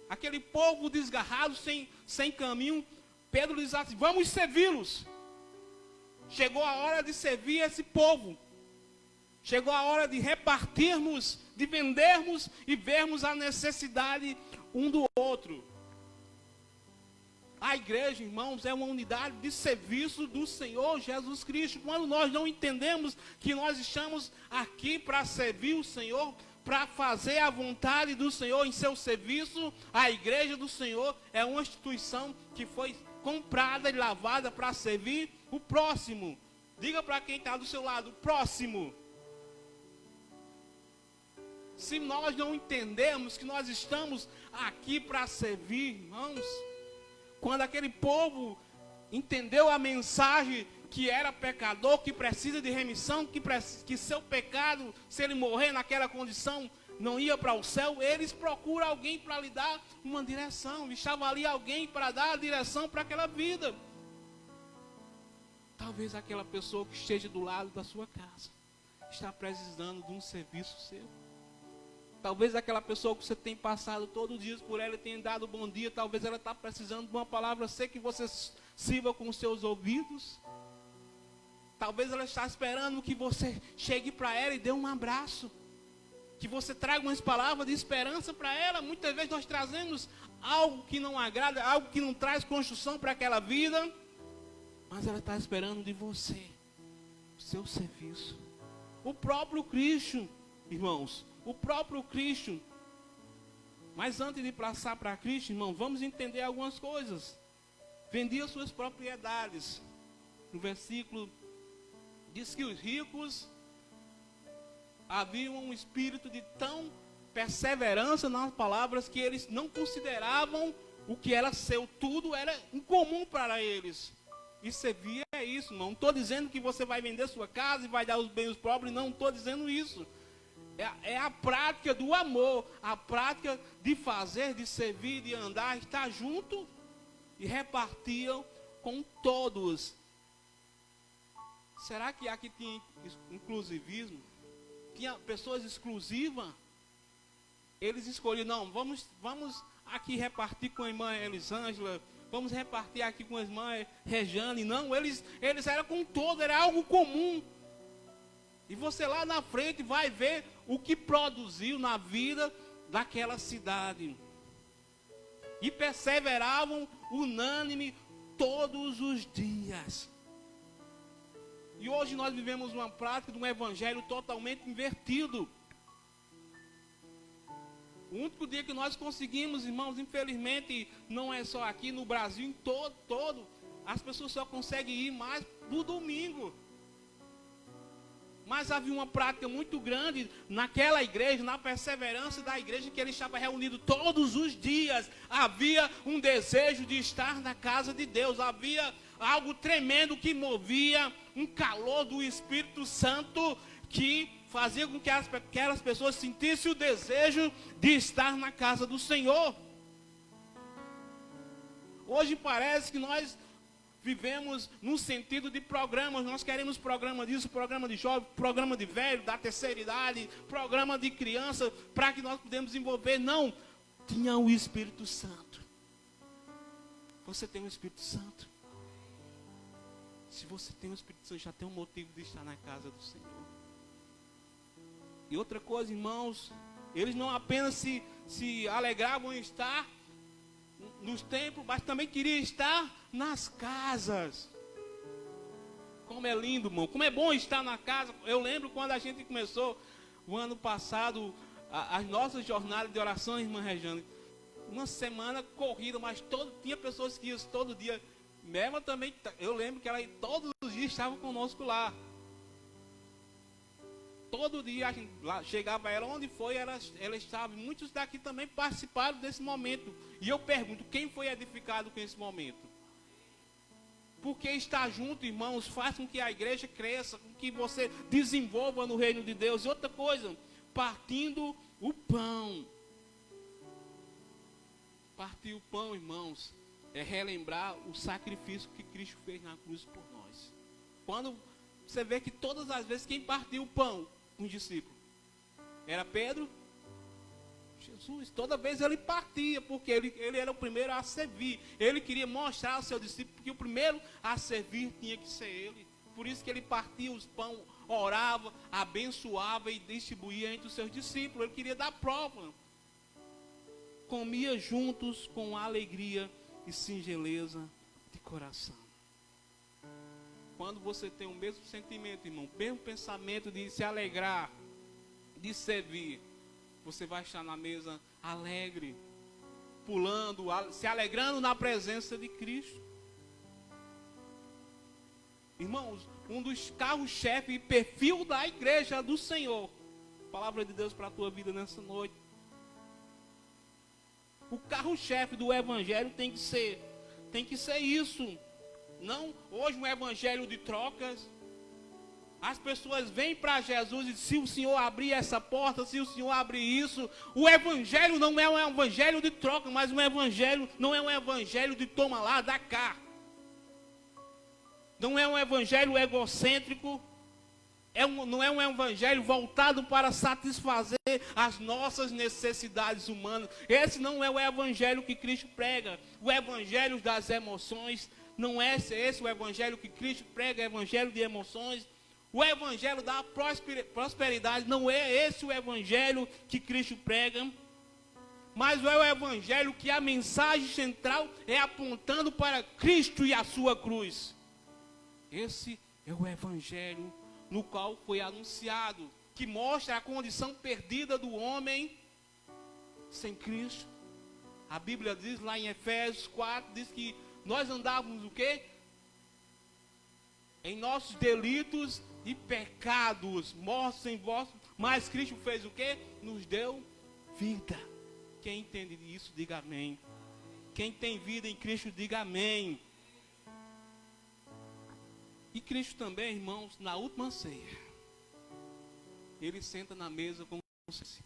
aquele povo desgarrado, sem caminho, Pedro diz assim: vamos servi-los. Chegou a hora de servir esse povo. Chegou a hora de repartirmos, de vendermos e vermos a necessidade um do outro. A igreja, irmãos, é uma unidade de serviço do Senhor Jesus Cristo. Quando nós não entendemos que nós estamos aqui para servir o Senhor, para fazer a vontade do Senhor em seu serviço, a igreja do Senhor é uma instituição que foi comprada e lavada para servir o próximo. Diga para quem está do seu lado: próximo. Se nós não entendemos que nós estamos aqui para servir, irmãos, quando aquele povo entendeu a mensagem que era pecador, que precisa de remissão, que seu pecado, se ele morrer naquela condição, não ia para o céu, eles procuram alguém para lhe dar uma direção. Estava ali alguém para dar a direção para aquela vida. Talvez aquela pessoa que esteja do lado da sua casa está precisando de um serviço seu. Talvez aquela pessoa que você tem passado todo dia por ela e tem dado bom dia, talvez ela está precisando de uma palavra seca que você sirva com os seus ouvidos. Talvez ela está esperando que você chegue para ela e dê um abraço. Que você traga umas palavras de esperança para ela. Muitas vezes nós trazemos algo que não agrada, algo que não traz construção para aquela vida. Mas ela está esperando de você o seu serviço. O próprio Cristo, irmãos, o próprio Cristo. Mas antes de passar para Cristo, irmão, vamos entender algumas coisas. Vendia suas propriedades. No versículo diz que os ricos haviam um espírito de tão perseverança nas palavras que eles não consideravam o que era seu, tudo era incomum para eles. E servir é isso, irmão. Não estou dizendo que você vai vender sua casa e vai dar os bens aos pobres, não estou dizendo isso. É a prática do amor, a prática de fazer, de servir, de andar, estar junto e repartiam com todos. Será que aqui tinha inclusivismo? Tinha pessoas exclusivas? Eles escolheram, não, vamos aqui repartir com a irmã Elisângela, vamos repartir aqui com a irmã Rejane. Não, eles eram com todo, era algo comum. E você lá na frente vai ver o que produziu na vida daquela cidade. E perseveravam unânime todos os dias. E hoje nós vivemos uma prática de um evangelho totalmente invertido. O único dia que nós conseguimos, irmãos, infelizmente, não é só aqui no Brasil, em todo, as pessoas só conseguem ir mais no domingo. Mas havia uma prática muito grande naquela igreja, na perseverança da igreja, que ele estava reunido todos os dias. Havia um desejo de estar na casa de Deus. Havia algo tremendo que movia, um calor do Espírito Santo que fazia com que aquelas pessoas sentissem o desejo de estar na casa do Senhor. Hoje parece que nós vivemos num sentido de programas. Nós queremos programa disso, programa de jovem, programa de velho, da terceira idade, programa de criança, para que nós podemos desenvolver. Não, tinha o Espírito Santo. Você tem o Espírito Santo. Se você tem o Espírito Santo, já tem um motivo de estar na casa do Senhor. E outra coisa, irmãos, eles não apenas se alegravam em estar nos templos, mas também queriam estar nas casas. Como é lindo, irmão. Como é bom estar na casa. Eu lembro quando a gente começou, o ano passado, as nossas jornadas de oração, irmã Rejane. Uma semana corrida, mas tinha pessoas que iam todo dia. Mesmo também, eu lembro que ela todos os dias estava conosco lá. Todo dia a gente lá, chegava ela, onde foi, ela estava. Muitos daqui também participaram desse momento. E eu pergunto, quem foi edificado com esse momento? Porque estar junto, irmãos, faz com que a igreja cresça, com que você desenvolva no reino de Deus. E outra coisa, partindo o pão. Partir o pão, irmãos, é relembrar o sacrifício que Cristo fez na cruz por nós. Quando você vê que todas as vezes quem partiu o pão, um discípulo, era Pedro, Jesus. Toda vez ele partia, porque ele era o primeiro a servir. Ele queria mostrar ao seu discípulo que o primeiro a servir tinha que ser ele. Por isso que ele partia os pão, orava, abençoava e distribuía entre os seus discípulos. Ele queria dar prova. Comia juntos com alegria e singeleza de coração. Quando você tem o mesmo sentimento, irmão, o mesmo pensamento de se alegrar, de servir, você vai estar na mesa alegre, pulando, se alegrando na presença de Cristo. Irmãos, um dos carros-chefe e perfil da igreja do Senhor. Palavra de Deus para a tua vida nessa noite. O carro-chefe do evangelho tem que ser isso. Não hoje um evangelho de trocas. As pessoas vêm para Jesus e se o Senhor abrir essa porta, se o Senhor abrir isso, o evangelho não é um evangelho de troca, mas um evangelho não é um evangelho de toma lá, dá cá. Não é um evangelho egocêntrico, não é um evangelho voltado para satisfazer as nossas necessidades humanas. Esse não é o evangelho que Cristo prega. O evangelho das emoções, não é esse o evangelho que Cristo prega, o evangelho de emoções. O evangelho da prosperidade, não é esse o evangelho que Cristo prega, mas é o evangelho que a mensagem central é apontando para Cristo e a sua cruz. Esse é o evangelho no qual foi anunciado, que mostra a condição perdida do homem sem Cristo. A Bíblia diz lá em Efésios 4, diz que nós andávamos o quê? Em nossos delitos e pecados, mortos em vós, mas Cristo fez o quê? Nos deu vida. Quem entende isso, diga amém. Quem tem vida em Cristo, diga amém. E Cristo também, irmãos, na última ceia, ele senta na mesa com você.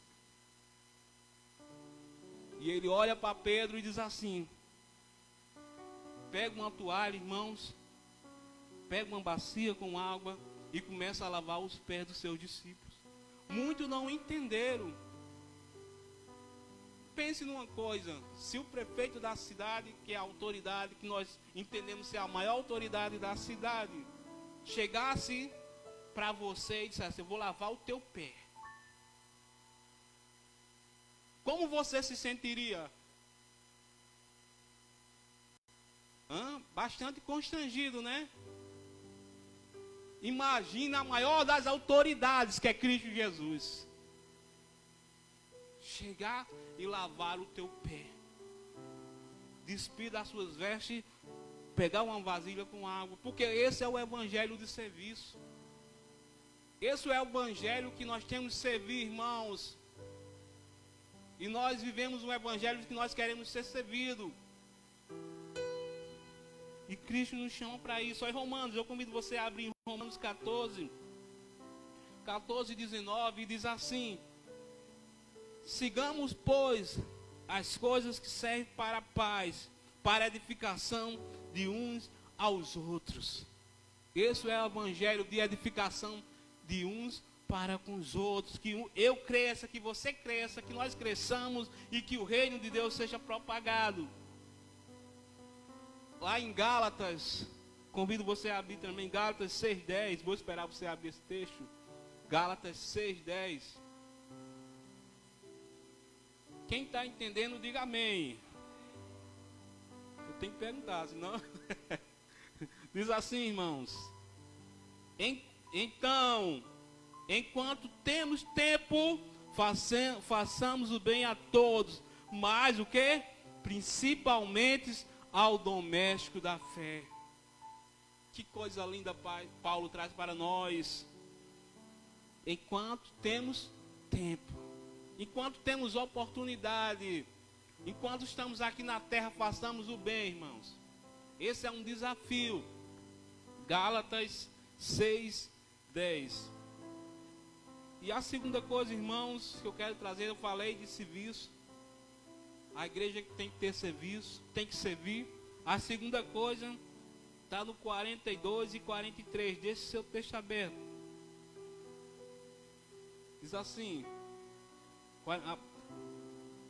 E ele olha para Pedro e diz assim: pega uma toalha, irmãos, pega uma bacia com água e começa a lavar os pés dos seus discípulos. Muitos não entenderam. Pense numa coisa, se o prefeito da cidade, que é a autoridade, que nós entendemos ser a maior autoridade da cidade, chegasse para você e dissesse: eu vou lavar o teu pé, como você se sentiria? Bastante constrangido, né? Imagina a maior das autoridades, que é Cristo Jesus, chegar e lavar o teu pé, despir das suas vestes, pegar uma vasilha com água, porque esse é o evangelho de serviço. Esse é o evangelho que nós temos de servir, irmãos. E nós vivemos um evangelho que nós queremos ser servidos. E Cristo nos chama para isso. Olha Romanos, eu convido você a abrir Romanos 14, 19, e diz assim: sigamos, pois, as coisas que servem para a paz, para a edificação de uns aos outros. Esse é o evangelho de edificação de uns para com os outros. Que eu cresça, que você cresça, que nós cresçamos e que o reino de Deus seja propagado. Lá em Gálatas, convido você a abrir também Gálatas 6:10. Vou esperar você abrir esse texto. Gálatas 6:10. Quem está entendendo, diga amém. Eu tenho que perguntar, senão... Diz assim, irmãos: então, enquanto temos tempo, façamos o bem a todos, mas o que? Principalmente ao doméstico da fé. Que coisa linda Paulo traz para nós. Enquanto temos tempo, enquanto temos oportunidade, enquanto estamos aqui na terra, façamos o bem, irmãos. Esse é um desafio. Gálatas 6:10. E a segunda coisa, irmãos, que eu quero trazer, eu falei de serviço. A igreja tem que ter serviço, tem que servir. A segunda coisa está no 42 e 43, deixe seu texto aberto. Diz assim: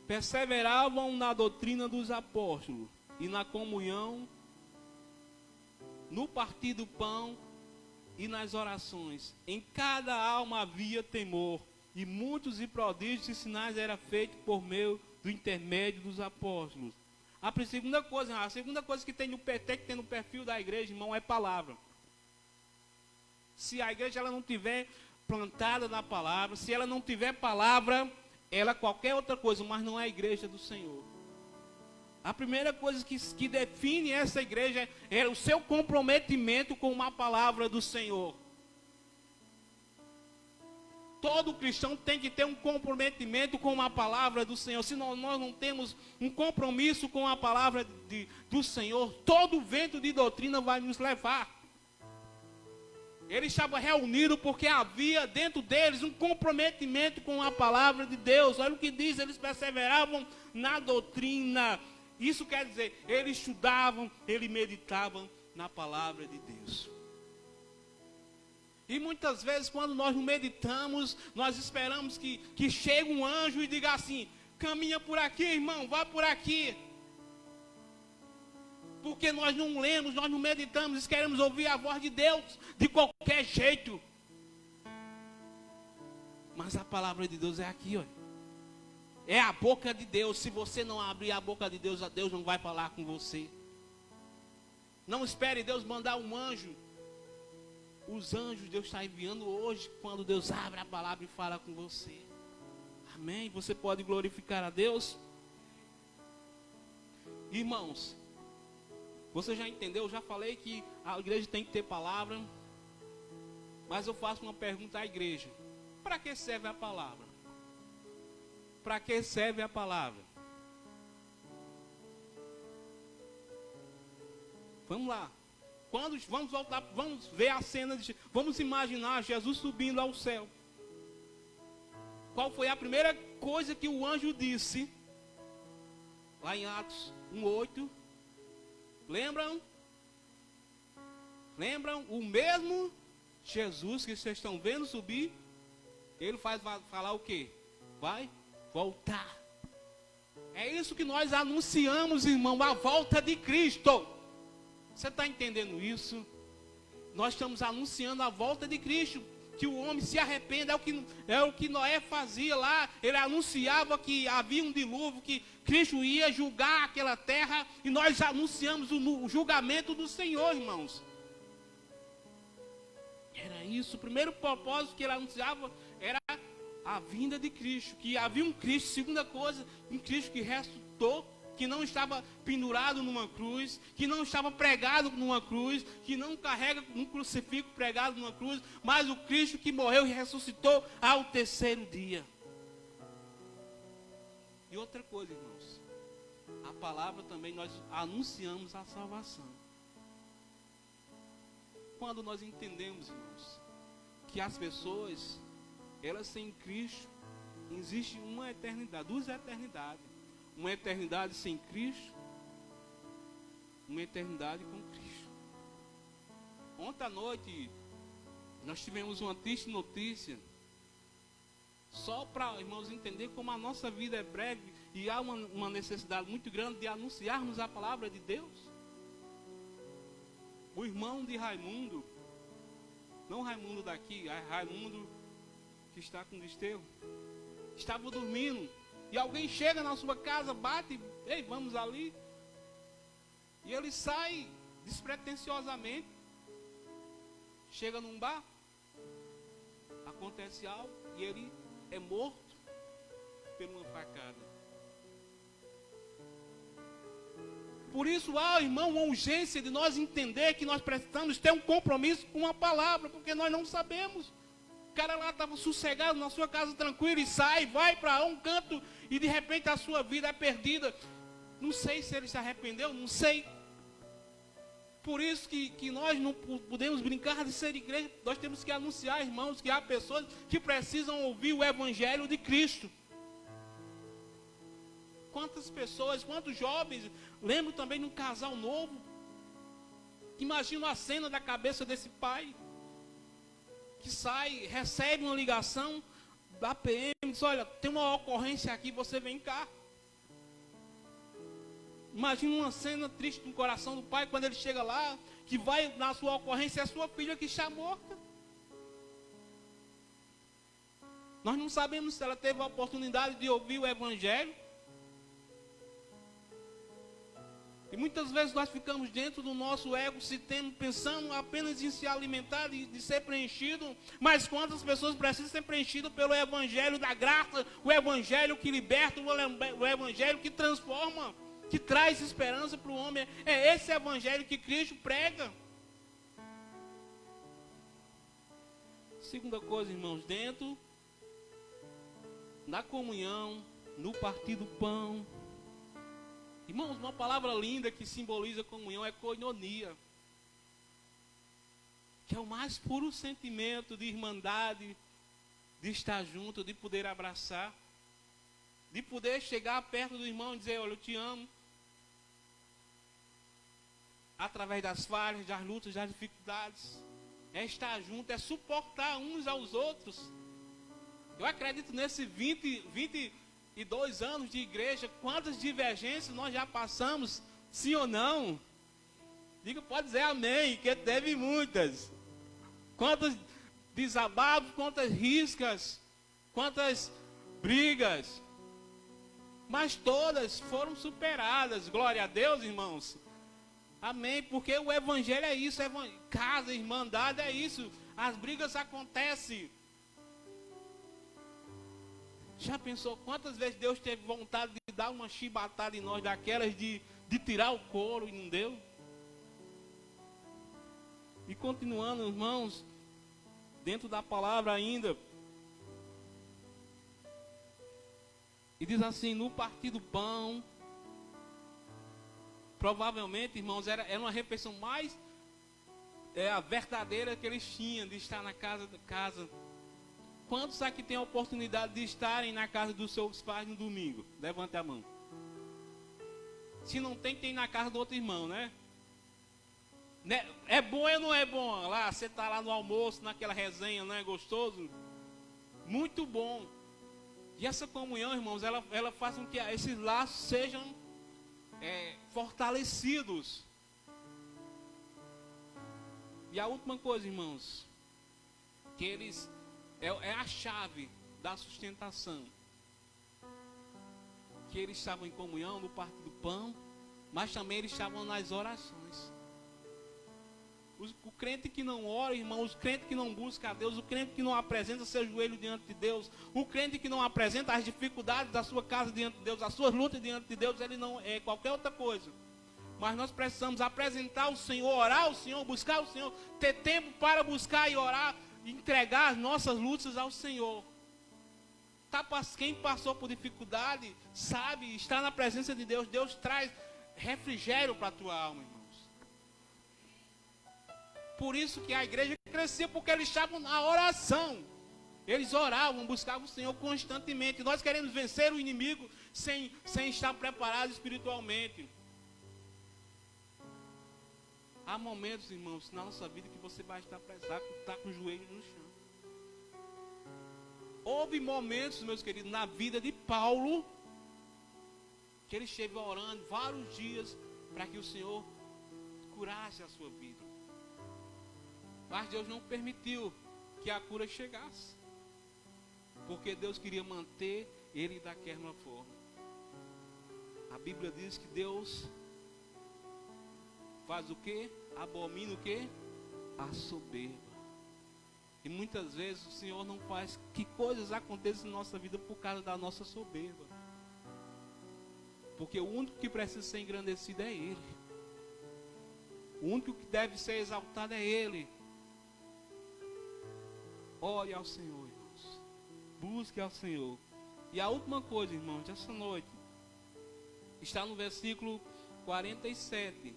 perseveravam na doutrina dos apóstolos e na comunhão, no partir do pão e nas orações. Em cada alma havia temor, e muitos e prodígios e sinais eram feitos por meio do intermédio dos apóstolos. A segunda coisa que tem no perfil da igreja, irmão, é palavra. Se a igreja ela não tiver plantada na palavra, se ela não tiver palavra, ela é qualquer outra coisa, mas não é a igreja do Senhor. A primeira coisa que define essa igreja é o seu comprometimento com uma palavra do Senhor. Todo cristão tem que ter um comprometimento com a palavra do Senhor. Se nós não temos um compromisso com a palavra do Senhor, todo vento de doutrina vai nos levar. Eles estavam reunidos porque havia dentro deles um comprometimento com a palavra de Deus. Olha o que diz, eles perseveravam na doutrina. Isso quer dizer, eles estudavam, eles meditavam na palavra de Deus. E muitas vezes quando nós não meditamos, nós esperamos que chegue um anjo e diga assim: caminha por aqui, irmão, vá por aqui. Porque nós não lemos, nós não meditamos, queremos ouvir a voz de Deus de qualquer jeito. Mas a palavra de Deus é aqui, olha. É a boca de Deus. Se você não abrir a boca de Deus, Deus não vai falar com você. Não espere Deus mandar um anjo. Os anjos Deus está enviando hoje, quando Deus abre a palavra e fala com você. Amém? Você pode glorificar a Deus? Irmãos, você já entendeu? Eu já falei que a igreja tem que ter palavra. Mas eu faço uma pergunta à igreja: para que serve a palavra? Para que serve a palavra? Vamos lá. Vamos voltar, vamos ver a cena, vamos imaginar Jesus subindo ao céu. Qual foi a primeira coisa que o anjo disse? Lá em Atos 1:8. Lembram? Lembram? O mesmo Jesus que vocês estão vendo subir, ele vai falar o quê? Vai voltar. É isso que nós anunciamos, irmão, a volta de Cristo. Você está entendendo isso? Nós estamos anunciando a volta de Cristo. Que o homem se arrependa, é o que Noé fazia lá. Ele anunciava que havia um dilúvio, que Cristo ia julgar aquela terra. E nós anunciamos o julgamento do Senhor, irmãos. Era isso. O primeiro propósito que ele anunciava era a vinda de Cristo. Que havia um Cristo, segunda coisa, um Cristo que ressuscitou, que não estava pendurado numa cruz, que não estava pregado numa cruz, que não carrega um crucifixo pregado numa cruz, mas o Cristo que morreu e ressuscitou ao terceiro dia. E outra coisa, irmãos, a palavra também nós anunciamos a salvação. Quando nós entendemos, irmãos, que as pessoas, elas sem Cristo, existe uma eternidade, duas eternidades. Uma eternidade sem Cristo, uma eternidade com Cristo. Ontem à noite, nós tivemos uma triste notícia, só para, irmãos, entender como a nossa vida é breve e há uma necessidade muito grande de anunciarmos a palavra de Deus. O irmão de Raimundo, não Raimundo daqui, Raimundo que está com Desterro, estava dormindo. E alguém chega na sua casa, bate, ei, vamos ali. E ele sai despretensiosamente. Chega num bar. Acontece algo e ele é morto por uma facada. Por isso há, irmão, uma urgência de nós entender que nós precisamos ter um compromisso com a palavra, porque nós não sabemos. O cara lá estava sossegado na sua casa tranquilo e sai, vai para um canto e de repente a sua vida é perdida. Não sei se ele se arrependeu, não sei. Por isso que nós não podemos brincar de ser igreja. Nós temos que anunciar, irmãos, que há pessoas que precisam ouvir o Evangelho de Cristo. Quantas pessoas, quantos jovens, lembro também de um casal novo. Imagina a cena da cabeça desse pai, que sai, recebe uma ligação da PM, diz, olha, tem uma ocorrência aqui, você vem cá. Imagina uma cena triste no coração do pai, quando ele chega lá, que vai na sua ocorrência, é a sua filha que está morta. Nós não sabemos se ela teve a oportunidade de ouvir o Evangelho. E muitas vezes nós ficamos dentro do nosso ego, pensando apenas em se alimentar, de ser preenchido. Mas quantas pessoas precisam ser preenchidas pelo Evangelho da graça, o Evangelho que liberta, o Evangelho que transforma, que traz esperança para o homem. É esse Evangelho que Cristo prega. Segunda coisa, irmãos, dentro da comunhão, no partir do pão. Irmãos, uma palavra linda que simboliza comunhão é koinonia, que é o mais puro sentimento de irmandade, de estar junto, de poder abraçar, de poder chegar perto do irmão e dizer, olha, eu te amo. Através das falhas, das lutas, das dificuldades, é estar junto, é suportar uns aos outros. Eu acredito nesse 22 anos de igreja, quantas divergências nós já passamos, sim ou não? Diga, pode dizer amém, que teve muitas. Quantos desabafos, quantas riscas, quantas brigas. Mas todas foram superadas, glória a Deus, irmãos. Amém, porque o Evangelho é isso, casa, irmandade é isso. As brigas acontecem. Já pensou quantas vezes Deus teve vontade de dar uma chibatada em nós, daquelas de tirar o couro e não deu? E continuando, irmãos, dentro da palavra ainda, e diz assim, no partir do pão, provavelmente, irmãos, era uma refeição mais a verdadeira que eles tinham, de estar na casa. Quantos aqui têm a oportunidade de estarem na casa dos seus pais no domingo? Levante a mão. Se não tem, tem na casa do outro irmão, né? É bom ou não é bom? Lá, você está lá no almoço, naquela resenha, não é gostoso? Muito bom. E essa comunhão, irmãos, ela faz com que esses laços sejam fortalecidos. E a última coisa, irmãos, que eles... É a chave da sustentação. Que eles estavam em comunhão no partir do pão, mas também eles estavam nas orações. O crente que não ora, irmãos, o crente que não busca a Deus, o crente que não apresenta seu joelho diante de Deus, o crente que não apresenta as dificuldades da sua casa diante de Deus, as suas lutas diante de Deus, ele não é qualquer outra coisa. Mas nós precisamos apresentar o Senhor, orar ao Senhor, buscar o Senhor, ter tempo para buscar e orar, entregar as nossas lutas ao Senhor. Quem passou por dificuldade sabe, está na presença de Deus. Deus traz refrigério para a tua alma, irmãos. Por isso que a igreja crescia, porque eles estavam na oração. Eles oravam, buscavam o Senhor constantemente. Nós queremos vencer o inimigo sem estar preparados espiritualmente. Há momentos, irmãos, na nossa vida que você vai estar precisando, estar com o joelho no chão. Houve momentos, meus queridos, na vida de Paulo, que ele esteve orando vários dias para que o Senhor curasse a sua vida. Mas Deus não permitiu que a cura chegasse, porque Deus queria manter ele daquela forma. A Bíblia diz que Deus faz o quê? Abomina o quê? A soberba. E muitas vezes o Senhor não faz que coisas aconteçam na nossa vida por causa da nossa soberba. Porque o único que precisa ser engrandecido é Ele. O único que deve ser exaltado é Ele. Ore ao Senhor, irmãos. Busque ao Senhor. E a última coisa, irmãos, dessa noite, está no versículo 47.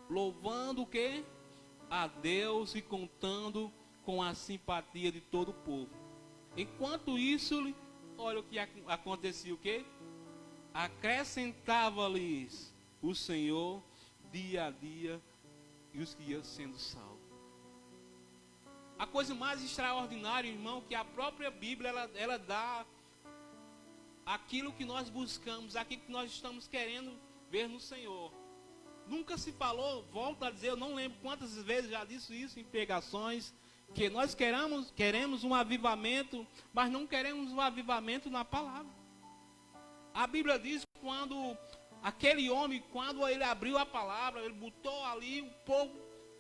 louvando o quê? A Deus e contando com a simpatia de todo o povo. Enquanto isso, olha o que acontecia, o quê? Acrescentava-lhes o Senhor dia a dia e os que iam sendo salvos. A coisa mais extraordinária, irmão, que a própria Bíblia, ela dá aquilo que nós buscamos, aquilo que nós estamos querendo ver no Senhor. Nunca se falou, volto a dizer, eu não lembro quantas vezes já disse isso em pregações, que nós queremos um avivamento, mas não queremos um avivamento na palavra. A Bíblia diz que quando aquele homem, quando ele abriu a palavra, ele botou ali, o povo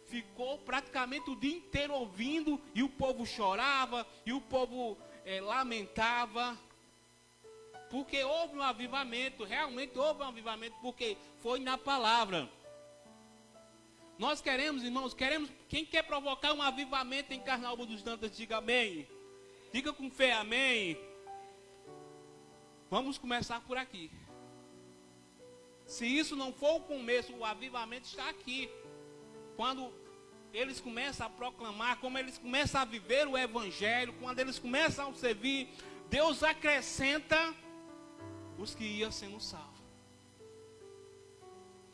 ficou praticamente o dia inteiro ouvindo, e o povo chorava, e o povo lamentava, porque houve um avivamento, realmente houve um avivamento, porque foi na palavra. Nós queremos, irmãos, quem quer provocar um avivamento em Carnaúba dos Dantas, diga amém. Diga com fé amém. Vamos começar por aqui. Se isso não for o começo, o avivamento está aqui. Quando eles começam a proclamar, como eles começam a viver o evangelho, quando eles começam a servir, Deus acrescenta os que iam sendo salvos.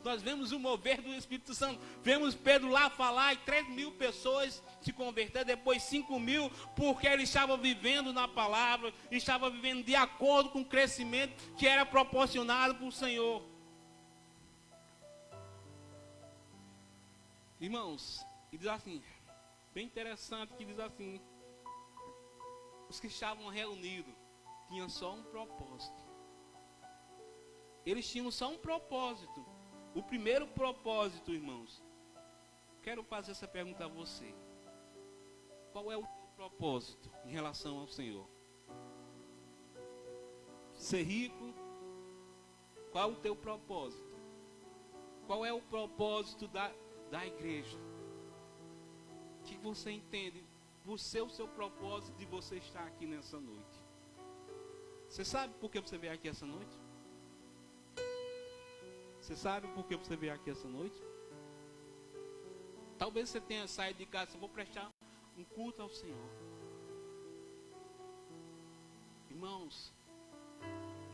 Nós vemos o mover do Espírito Santo. Vemos Pedro lá falar e 3.000 pessoas se converter, depois 5.000, porque ele estava vivendo na palavra, estava vivendo de acordo com o crescimento que era proporcionado por Senhor. Irmãos, e diz assim, bem interessante que diz assim, os que estavam reunidos tinham só um propósito. Eles tinham só um propósito. O primeiro propósito, irmãos. Quero fazer essa pergunta a você. Qual é o teu propósito em relação ao Senhor? Ser rico? Qual é o teu propósito? Qual é o propósito da igreja? O que você entende? O seu propósito de você estar aqui nessa noite. Você sabe por que você veio aqui essa noite? Você sabe por que você veio aqui essa noite? Talvez você tenha saído de casa, eu vou prestar um culto ao Senhor. Irmãos,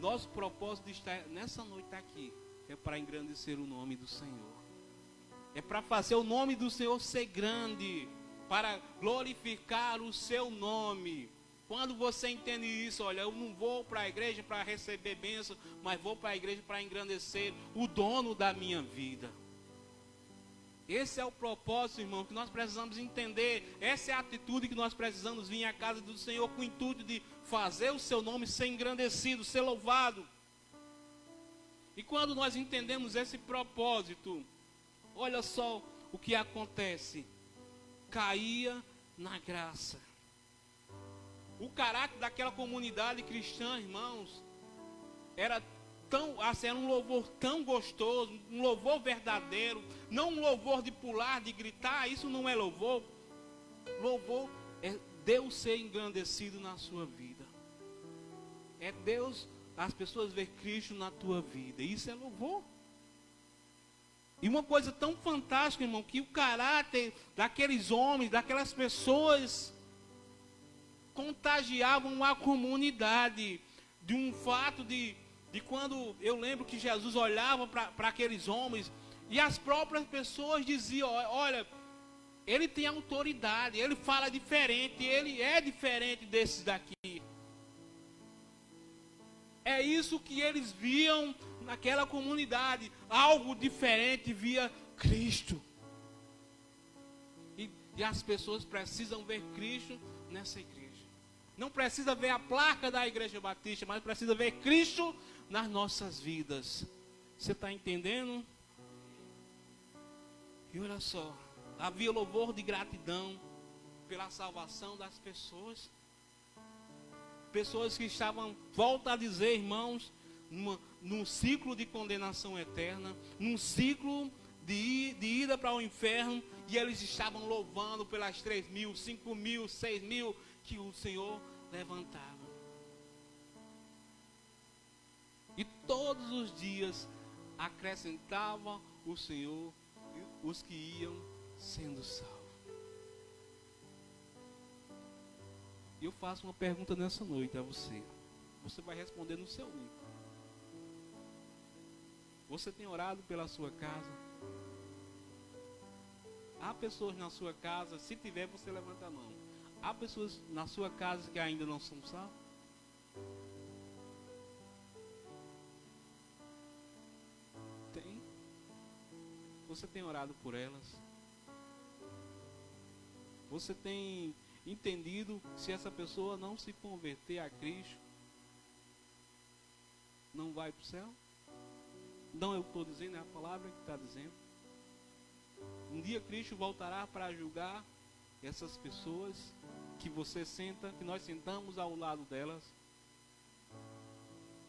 nosso propósito de estar nessa noite aqui é para engrandecer o nome do Senhor. É para fazer o nome do Senhor ser grande, para glorificar o seu nome. Quando você entende isso, olha, eu não vou para a igreja para receber bênção, mas vou para a igreja para engrandecer o dono da minha vida. Esse é o propósito, irmão, que nós precisamos entender. Essa é a atitude que nós precisamos vir à casa do Senhor com o intuito de fazer o seu nome ser engrandecido, ser louvado. E quando nós entendemos esse propósito, olha só o que acontece. Caía na graça. O caráter daquela comunidade cristã, irmãos, era um louvor tão gostoso, um louvor verdadeiro, não um louvor de pular, de gritar, isso não é louvor. Louvor é Deus ser engrandecido na sua vida. É Deus, as pessoas ver Cristo na tua vida, isso é louvor. E uma coisa tão fantástica, irmão, que o caráter daqueles homens, daquelas pessoas, contagiavam a comunidade. De um fato de quando eu lembro que Jesus olhava para aqueles homens, e as próprias pessoas diziam, olha, ele tem autoridade, ele fala diferente, ele é diferente desses daqui. É isso que eles viam naquela comunidade, algo diferente via Cristo. E as pessoas precisam ver Cristo nessa igreja. Não precisa ver a placa da Igreja Batista, mas precisa ver Cristo nas nossas vidas. Você está entendendo? E olha só, havia louvor de gratidão pela salvação das pessoas. Pessoas que estavam, volto a dizer, irmãos, num ciclo de condenação eterna, num ciclo de ida para o inferno, e eles estavam louvando pelas 3.000, 5.000, 6.000 que o Senhor levantava. E todos os dias acrescentava o Senhor os que iam sendo salvos. E eu faço uma pergunta nessa noite a você. Você vai responder no seu nível. Você tem orado pela sua casa? Há pessoas na sua casa, se tiver, você levanta a mão. Há pessoas na sua casa que ainda não são salvas? Tem. Você tem orado por elas? Você tem entendido se essa pessoa não se converter a Cristo, não vai para o céu? Não eu estou dizendo, é a palavra que está dizendo. Um dia Cristo voltará para julgar essas pessoas que você senta, que nós sentamos ao lado delas,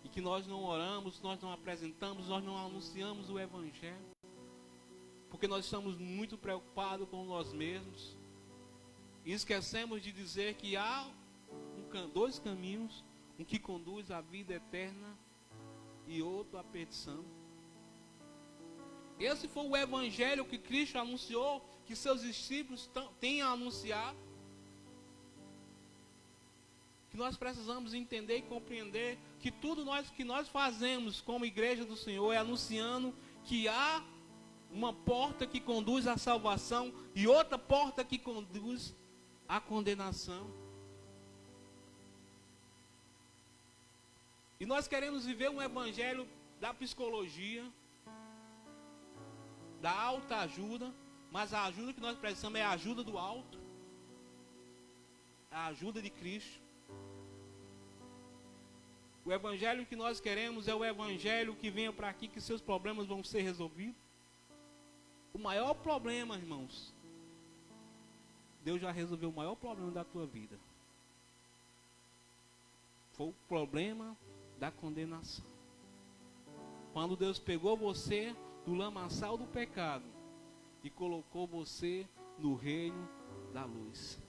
e que nós não oramos, nós não apresentamos, nós não anunciamos o Evangelho, porque nós estamos muito preocupados com nós mesmos, e esquecemos de dizer que há dois caminhos, um que conduz à vida eterna e outro à perdição. Esse foi o Evangelho que Cristo anunciou, que seus discípulos têm a anunciar. Que nós precisamos entender e compreender que tudo que nós fazemos como igreja do Senhor é anunciando que há uma porta que conduz à salvação e outra porta que conduz à condenação. E nós queremos viver um evangelho da psicologia, da alta ajuda, mas a ajuda que nós precisamos é a ajuda do alto, a ajuda de Cristo. O evangelho que nós queremos é o evangelho que venha para aqui, que seus problemas vão ser resolvidos. O maior problema, irmãos, Deus já resolveu o maior problema da tua vida. Foi o problema da condenação. Quando Deus pegou você do lamaçal do pecado e colocou você no reino da luz.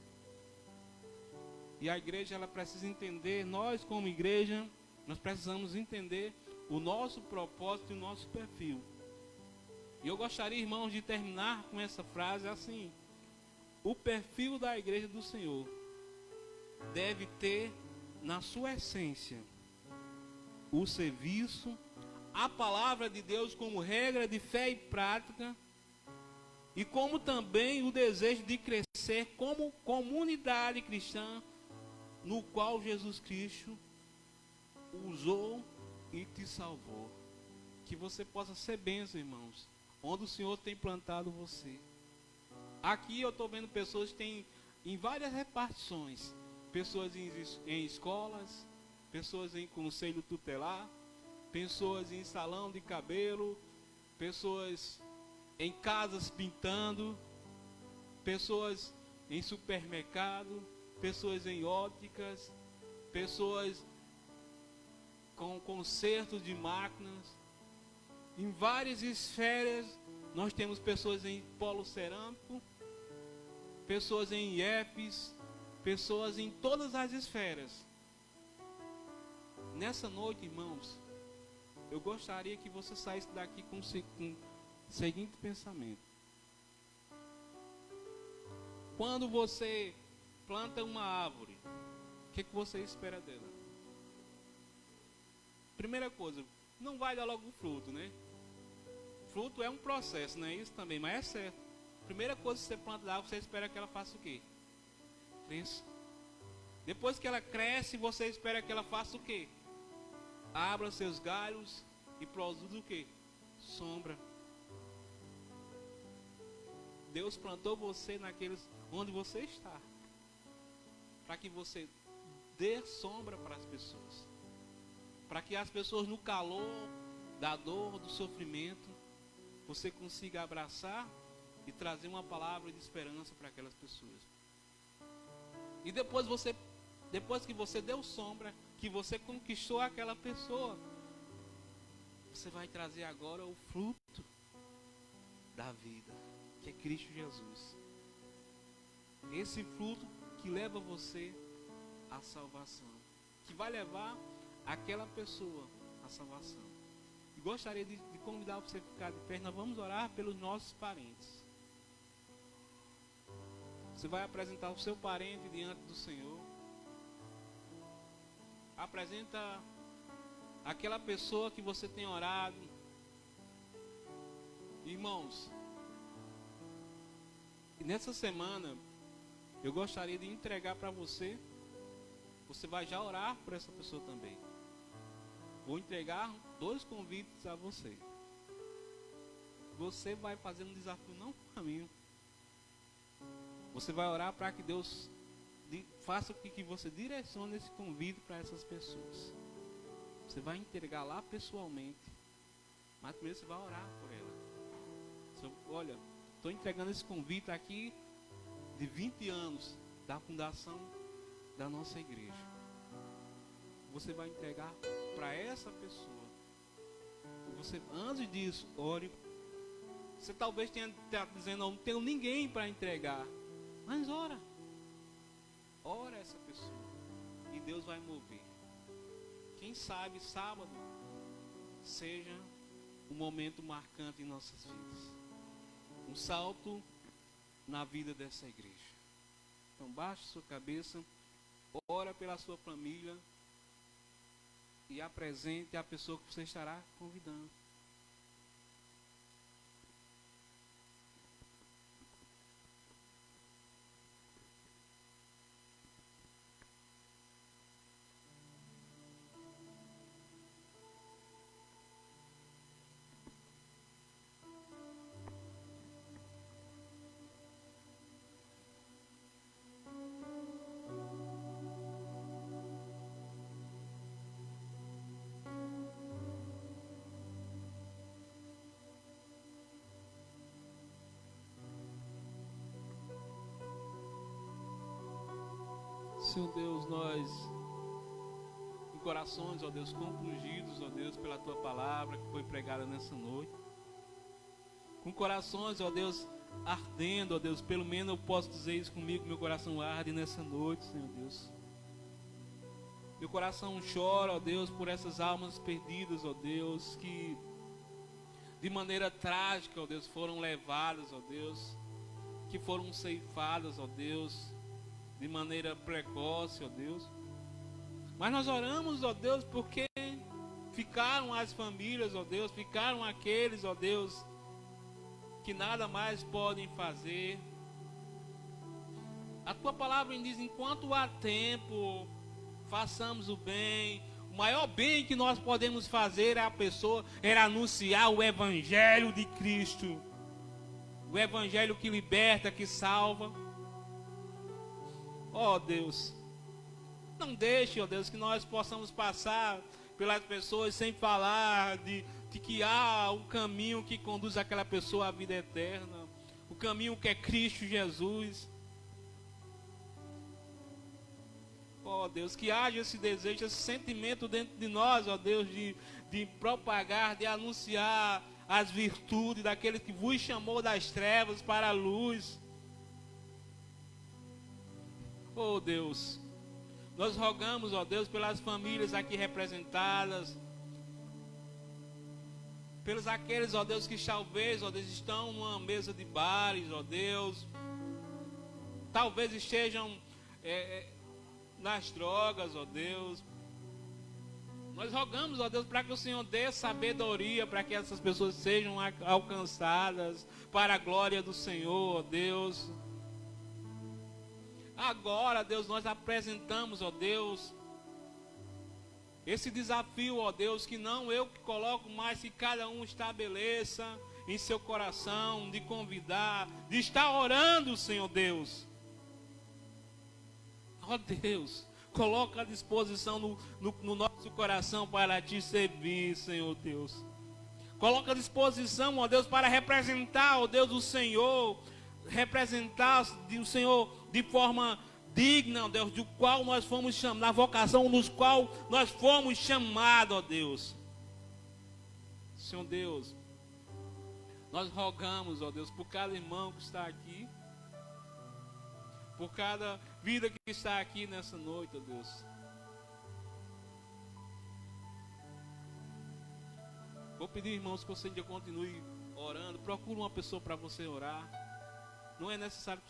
E a igreja, ela precisa entender, nós como igreja, nós precisamos entender o nosso propósito e o nosso perfil. E eu gostaria, irmãos, de terminar com essa frase assim: o perfil da igreja do Senhor deve ter na sua essência o serviço, a palavra de Deus como regra de fé e prática, e como também o desejo de crescer como comunidade cristã, no qual Jesus Cristo usou e te salvou. Que você possa ser bênção, irmãos, onde o Senhor tem plantado você. Aqui eu estou vendo pessoas que têm em várias repartições, pessoas em escolas, pessoas em conselho tutelar, pessoas em salão de cabelo, pessoas em casas pintando, pessoas em supermercado, pessoas em ópticas, pessoas com consertos de máquinas. Em várias esferas nós temos pessoas em polo cerâmico, pessoas em IEPs, pessoas em todas as esferas. Nessa noite, irmãos, eu gostaria que você saísse daqui com o seguinte pensamento. Quando você planta uma árvore, o que você espera dela? Primeira coisa, não vai dar logo o fruto, né? Fruto é um processo, não é isso também, mas é certo. Primeira coisa que você planta a árvore, você espera que ela faça o quê? Cresça. Depois que ela cresce, você espera que ela faça o quê? Abra seus galhos e produza o quê? Sombra. Deus plantou você naqueles onde você está, para que você dê sombra para as pessoas, para que as pessoas no calor da dor, do sofrimento, você consiga abraçar e trazer uma palavra de esperança para aquelas pessoas. E depois que você deu sombra, que você conquistou aquela pessoa, você vai trazer agora o fruto da vida, que é Cristo Jesus. Esse fruto que leva você à salvação, que vai levar aquela pessoa à salvação. E gostaria de convidar você a ficar de pé. Nós vamos orar pelos nossos parentes. Você vai apresentar o seu parente diante do Senhor. Apresenta aquela pessoa que você tem orado. Irmãos, e nessa semana eu gostaria de entregar para você. Você vai já orar por essa pessoa também. Vou entregar 2 convites a você. Você vai fazer um desafio não para mim. Você vai orar para que Deus faça com que você direcione esse convite para essas pessoas. Você vai entregar lá pessoalmente. Mas primeiro você vai orar por ela. Olha, estou entregando esse convite aqui de 20 anos da fundação da nossa igreja. Você vai entregar para essa pessoa. Você, antes disso, ore. Você talvez tenha dizendo, não tenho ninguém para entregar. Mas ora. Ora essa pessoa. E Deus vai mover. Quem sabe sábado seja um momento marcante em nossas vidas. Um salto na vida dessa igreja. Então baixe sua cabeça. Ora pela sua família. E apresente a pessoa que você estará convidando. Senhor Deus, nós, em corações, ó Deus, compungidos, ó Deus, pela Tua palavra que foi pregada nessa noite. Com corações, ó Deus, ardendo, ó Deus, pelo menos eu posso dizer isso comigo, meu coração arde nessa noite, Senhor Deus. Meu coração chora, ó Deus, por essas almas perdidas, ó Deus, que de maneira trágica, ó Deus, foram levadas, ó Deus, que foram ceifadas, ó Deus, de maneira precoce, ó Deus. Mas nós oramos, ó Deus, porque ficaram as famílias, ó Deus, ficaram aqueles, ó Deus, que nada mais podem fazer. A Tua palavra diz, enquanto há tempo, façamos o bem. O maior bem que nós podemos fazer a pessoa era anunciar o Evangelho de Cristo. O Evangelho que liberta, que salva. Ó Deus, não deixe, ó Deus, que nós possamos passar pelas pessoas sem falar de que há um caminho que conduz aquela pessoa à vida eterna. O caminho que é Cristo Jesus. Ó Deus, que haja esse desejo, esse sentimento dentro de nós, ó Deus, de propagar, de anunciar as virtudes daquele que vos chamou das trevas para a luz. Oh Deus, nós rogamos, ó Deus, pelas famílias aqui representadas, pelos aqueles, ó Deus, que talvez, ó Deus, estão numa mesa de bares, ó Deus, talvez estejam nas drogas, ó Deus. Nós rogamos, ó Deus, para que o Senhor dê sabedoria para que essas pessoas sejam alcançadas para a glória do Senhor, ó Deus. Agora, Deus, nós apresentamos, ó Deus, esse desafio, ó Deus, que não eu que coloco, mas que cada um estabeleça em seu coração, de convidar, de estar orando, Senhor Deus. Ó Deus, coloca à disposição no nosso coração para te servir, Senhor Deus. Coloca à disposição, ó Deus, para representar, ó Deus, o Senhor, representar o Senhor de forma digna, ó Deus, do qual nós fomos chamados, na vocação nos qual nós fomos chamados, ó Deus. Senhor Deus, nós rogamos, ó Deus, por cada irmão que está aqui, por cada vida que está aqui nessa noite, ó Deus. Vou pedir, irmãos, que você ainda continue orando. Procure uma pessoa para você orar. Não é necessário que